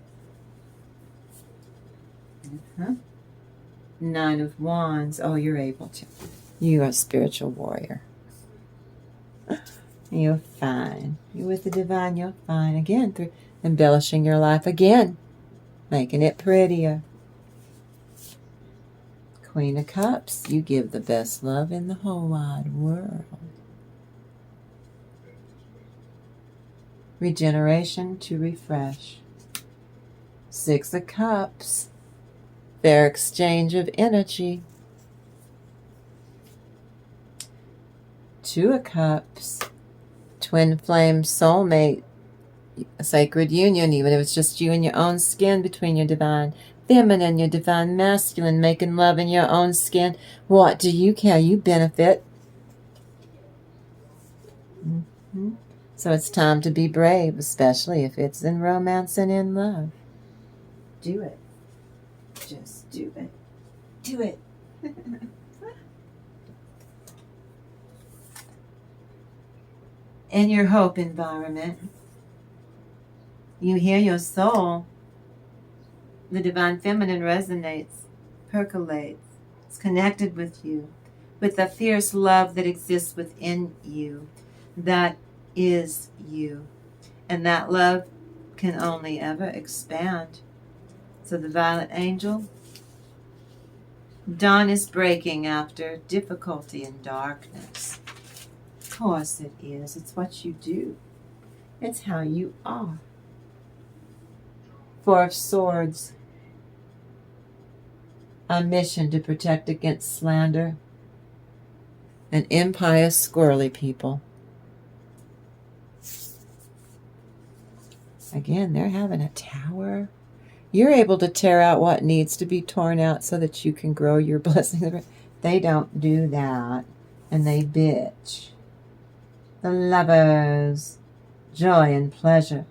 Nine of Wands. Oh, you're able to. You are a spiritual warrior. You're fine. You're with the divine. You're fine. Again, through embellishing your life again. Making it prettier. Queen of Cups. You give the best love in the whole wide world. Regeneration to refresh. Six of Cups. Fair exchange of energy. Two of Cups. Twin flame soulmate. A sacred union, even if it's just you and your own skin, between your divine feminine, your divine masculine, making love in your own skin. What do you care? You benefit. So it's time to be brave, especially if it's in romance and in love. Do it. Just do it. Do it. In your hope environment, you hear your soul. The divine feminine resonates, percolates. It's connected with you, with the fierce love that exists within you. that is you. And that love can only ever expand. So the violet angel, dawn is breaking after difficulty and darkness. Of course it is. It's what you do. It's how you are. Four of Swords, a mission to protect against slander and impious squirrely people. Again, they're having a tower. You're able to tear out what needs to be torn out so that you can grow your blessings. They don't do that, and they bitch. The Lovers, joy and pleasure.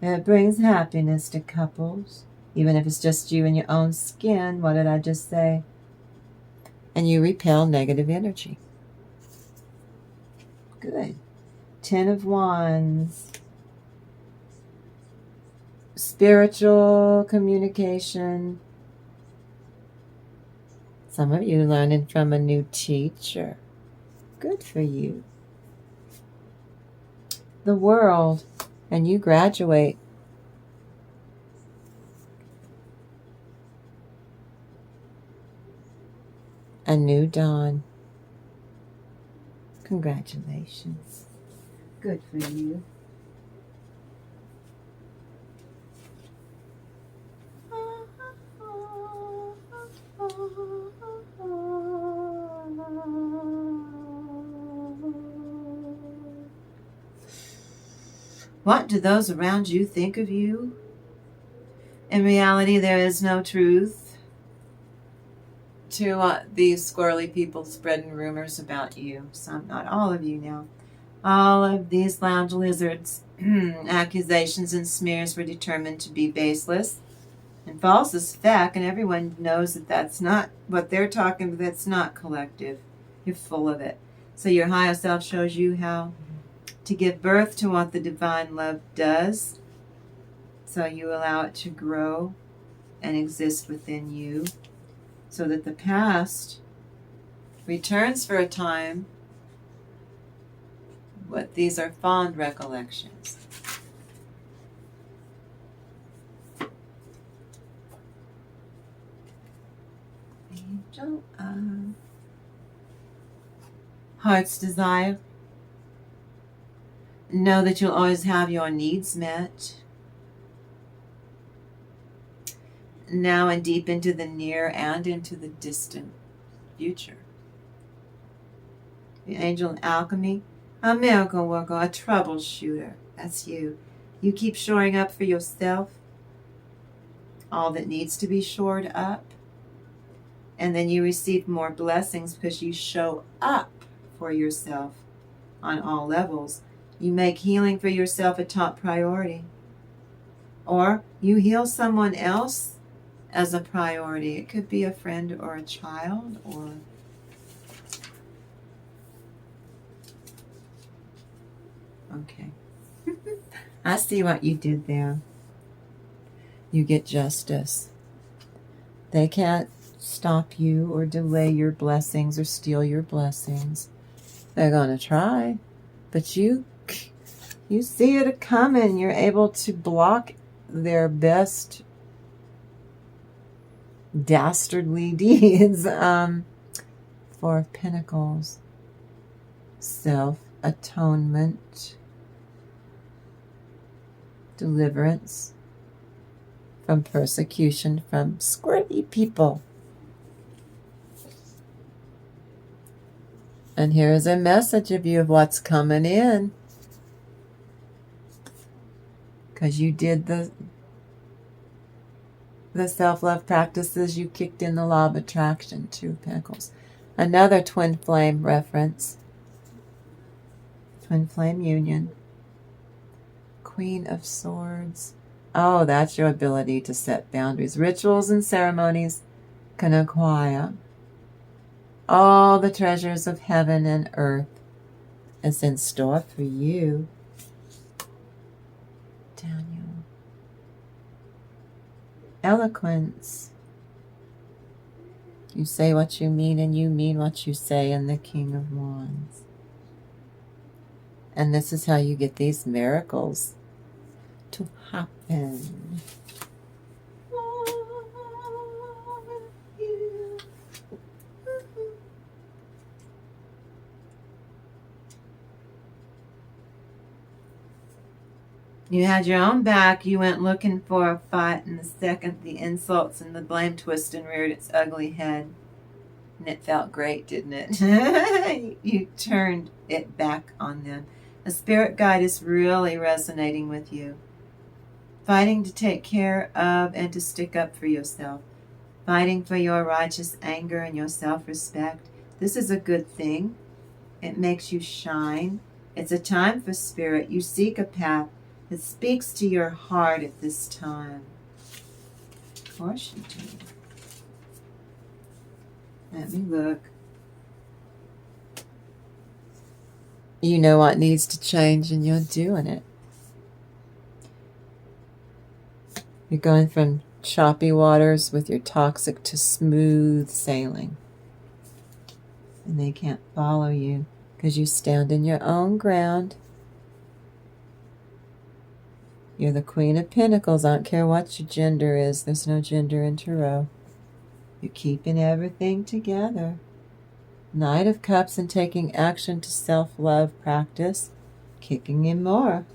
It brings happiness to couples, even if it's just you and your own skin. What did I just say? And you repel negative energy. Good. 10 of Wands. Spiritual communication. Some of you learning from a new teacher. Good for you. The World, and you graduate. A new dawn. Congratulations. Good for you. What do those around you think of you? In reality, there is no truth to these squirrely people spreading rumors about you. Some, not all of you now. All of these lounge lizards' accusations and smears were determined to be baseless and false as fact, and everyone knows that that's not what they're talking about. That's not collective. You're full of it. So your higher self shows you how to give birth to what the divine love does. So you allow it to grow and exist within you, so that the past returns for a time. But these are fond recollections. Angel of Heart's Desire. Know that you'll always have your needs met. Now and deep into the near and into the distant future. The angel in alchemy, a miracle worker, a troubleshooter. That's you. You keep shoring up for yourself all that needs to be shored up. And then you receive more blessings because you show up for yourself on all levels. You make healing for yourself a top priority. Or you heal someone else as a priority. It could be a friend or a child or okay. I see what you did there. You get justice. They can't stop you or delay your blessings or steal your blessings. They're going to try, but you see it coming. You're able to block their best dastardly deeds. Four of Pentacles, self-atonement, deliverance from persecution from squirty people. And here is a message of you of what's coming in. Because you did the self-love practices, you kicked in the law of attraction. Two of Pentacles. Another twin flame reference. Twin flame union. Queen of Swords. Oh, that's your ability to set boundaries. Rituals and ceremonies can acquire all the treasures of heaven and earth is in store for you. Daniel. Eloquence. You say what you mean and you mean what you say, in the King of Wands. And this is how you get these miracles to happen. You had your own back. You went looking for a fight, and the second the insults and the blame twisted and reared its ugly head. And it felt great, didn't it? You turned it back on them. A spirit guide is really resonating with you. Fighting to take care of and to stick up for yourself. Fighting for your righteous anger and your self-respect. This is a good thing. It makes you shine. It's a time for spirit. You seek a path that speaks to your heart at this time. Of course you do. Let me look. You know what needs to change and you're doing it. You're going from choppy waters with your toxic to smooth sailing. And they can't follow you because you stand in your own ground. You're the Queen of Pentacles. I don't care what your gender is. There's no gender in Tarot. You're keeping everything together. Knight of Cups and taking action to self-love practice. Kicking in more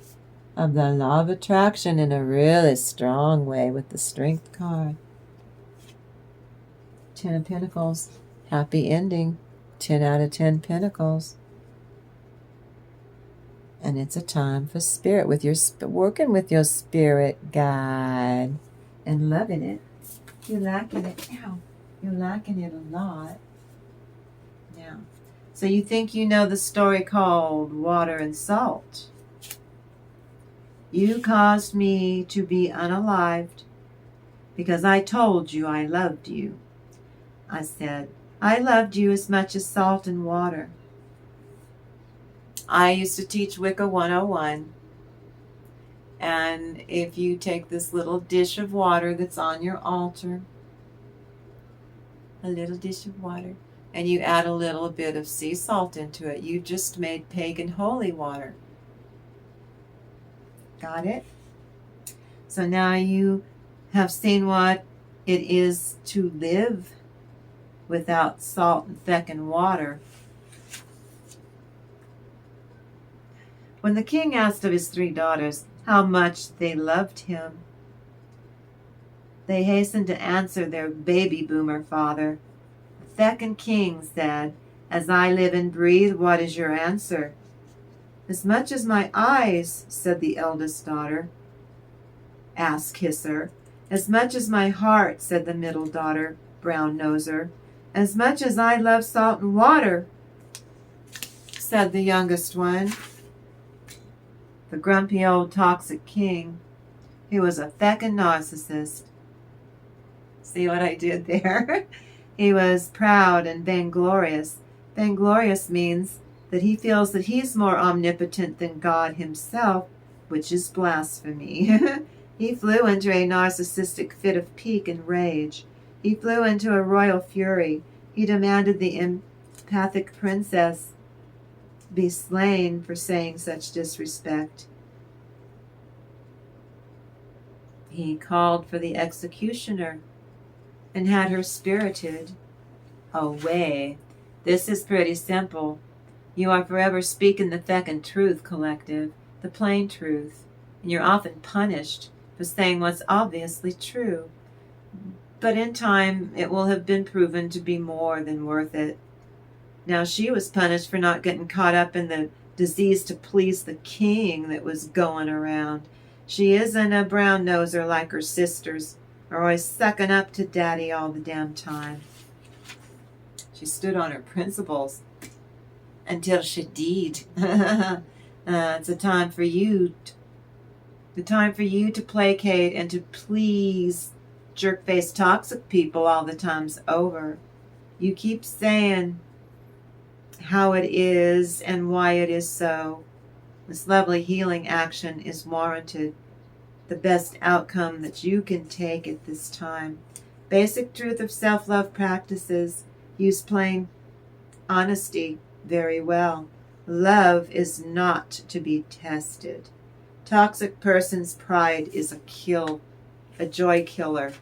of the law of attraction in a really strong way with the Strength card. 10 of Pentacles. Happy ending. 10 out of 10 Pentacles. And it's a time for spirit, with your working with your spirit guide and loving it. You're liking it now. You're liking it a lot now. So you think you know the story called Water and Salt. You caused me to be unalived because I told you I loved you. I said, I loved you as much as salt and water. I used to teach Wicca 101. And if you take this little dish of water that's on your altar, a little dish of water, and you add a little bit of sea salt into it, you just made pagan holy water. Got it? So now you have seen what it is to live without salt and feckin' water. When the king asked of his 3 daughters how much they loved him, they hastened to answer their baby boomer father. The feckin' king said, as I live and breathe, what is your answer? As much as my eyes, said the eldest daughter, ass kisser. As much as my heart, said the middle daughter, brown noser. As much as I love salt and water, said the youngest one. The grumpy old toxic king, he was a feckin' narcissist. See what I did there? He was proud and vainglorious. Vainglorious means that he feels that he's more omnipotent than God himself, which is blasphemy. He flew into a narcissistic fit of pique and rage. He flew into a royal fury. He demanded the empathic princess be slain for saying such disrespect. He called for the executioner and had her spirited away. This is pretty simple. You are forever speaking the feckin' truth, collective, the plain truth, and you're often punished for saying what's obviously true. But in time, it will have been proven to be more than worth it. Now she was punished for not getting caught up in the disease to please the king that was going around. She isn't a brown noser like her sisters, are always sucking up to daddy all the damn time. She stood on her principles until she did. It's a time for you, to placate and to please jerk-faced toxic people all the time's over. You keep saying how it is and why it is so. This lovely healing action is warranted. The best outcome that you can take at this time. Basic truth of self-love practices. Use plain honesty very well. Love is not to be tested. Toxic person's pride is a joy killer.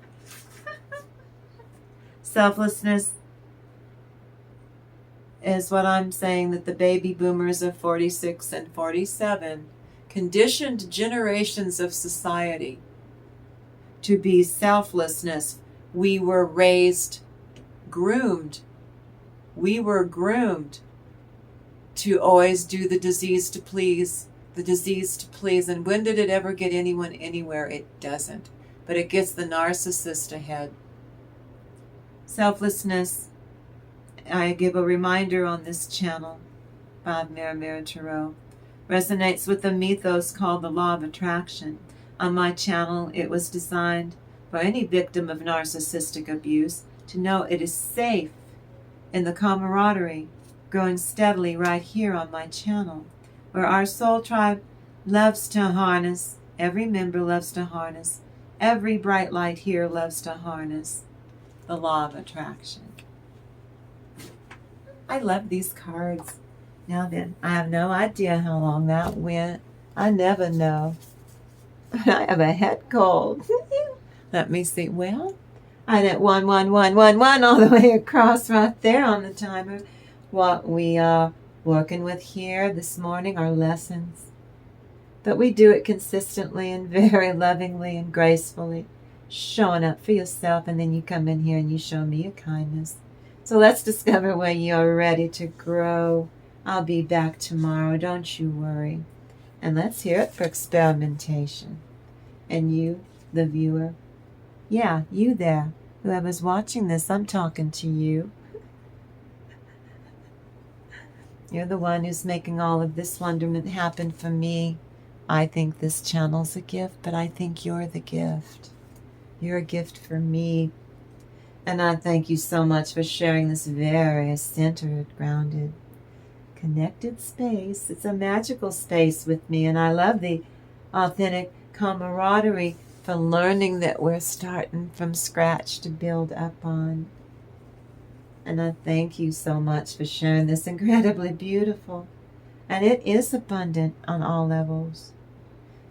Selflessness is what I'm saying, that the baby boomers of 46 and 47 conditioned generations of society to be selflessness. We were groomed. We were groomed to always do the disease to please. And when did it ever get anyone anywhere? It doesn't. But it gets the narcissist ahead. Selflessness, I give a reminder on this channel, Bob Mirror Tarot, resonates with the mythos called the law of attraction. On my channel, it was designed for any victim of narcissistic abuse to know it is safe in the camaraderie growing steadily right here on my channel, where our soul tribe loves to harness, every member loves to harness, every bright light here loves to harness the law of attraction. I love these cards. Now then, I have no idea how long that went. I never know. I have a head cold. Let me see. Well, I did 1, 1, 1, 1, 1 all the way across right there on the timer. What we are working with here this morning are lessons. But we do it consistently and very lovingly and gracefully, showing up for yourself, and then you come in here and you show me your kindness. So let's discover where you're ready to grow. I'll be back tomorrow, don't you worry. And let's hear it for experimentation. And you, the viewer, yeah, you there, whoever's watching this, I'm talking to you. You're the one who's making all of this wonderment happen for me. I think this channel's a gift, but I think you're the gift. You're a gift for me. And I thank you so much for sharing this very centered, grounded, connected space. It's a magical space with me, and I love the authentic camaraderie for learning that we're starting from scratch to build up on. And I thank you so much for sharing this incredibly beautiful. And it is abundant on all levels.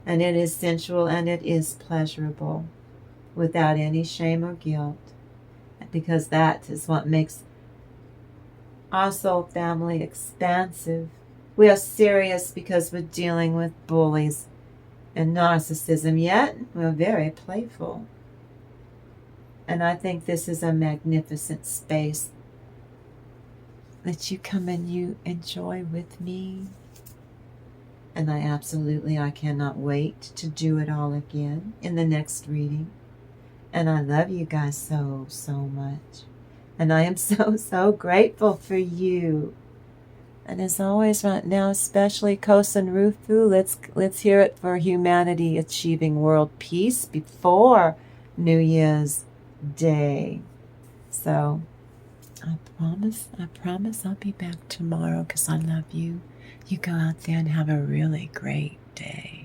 And it is sensual and it is pleasurable without any shame or guilt. Because that is what makes our soul family expansive. We are serious because we're dealing with bullies and narcissism, yet we're very playful. And I think this is a magnificent space that you come and you enjoy with me. And I cannot wait to do it all again in the next reading. And I love you guys so, so much. And I am so, so grateful for you. And as always right now, especially Kosen Rufu, let's hear it for humanity achieving world peace before New Year's Day. So I promise I'll be back tomorrow because I love you. You go out there and have a really great day.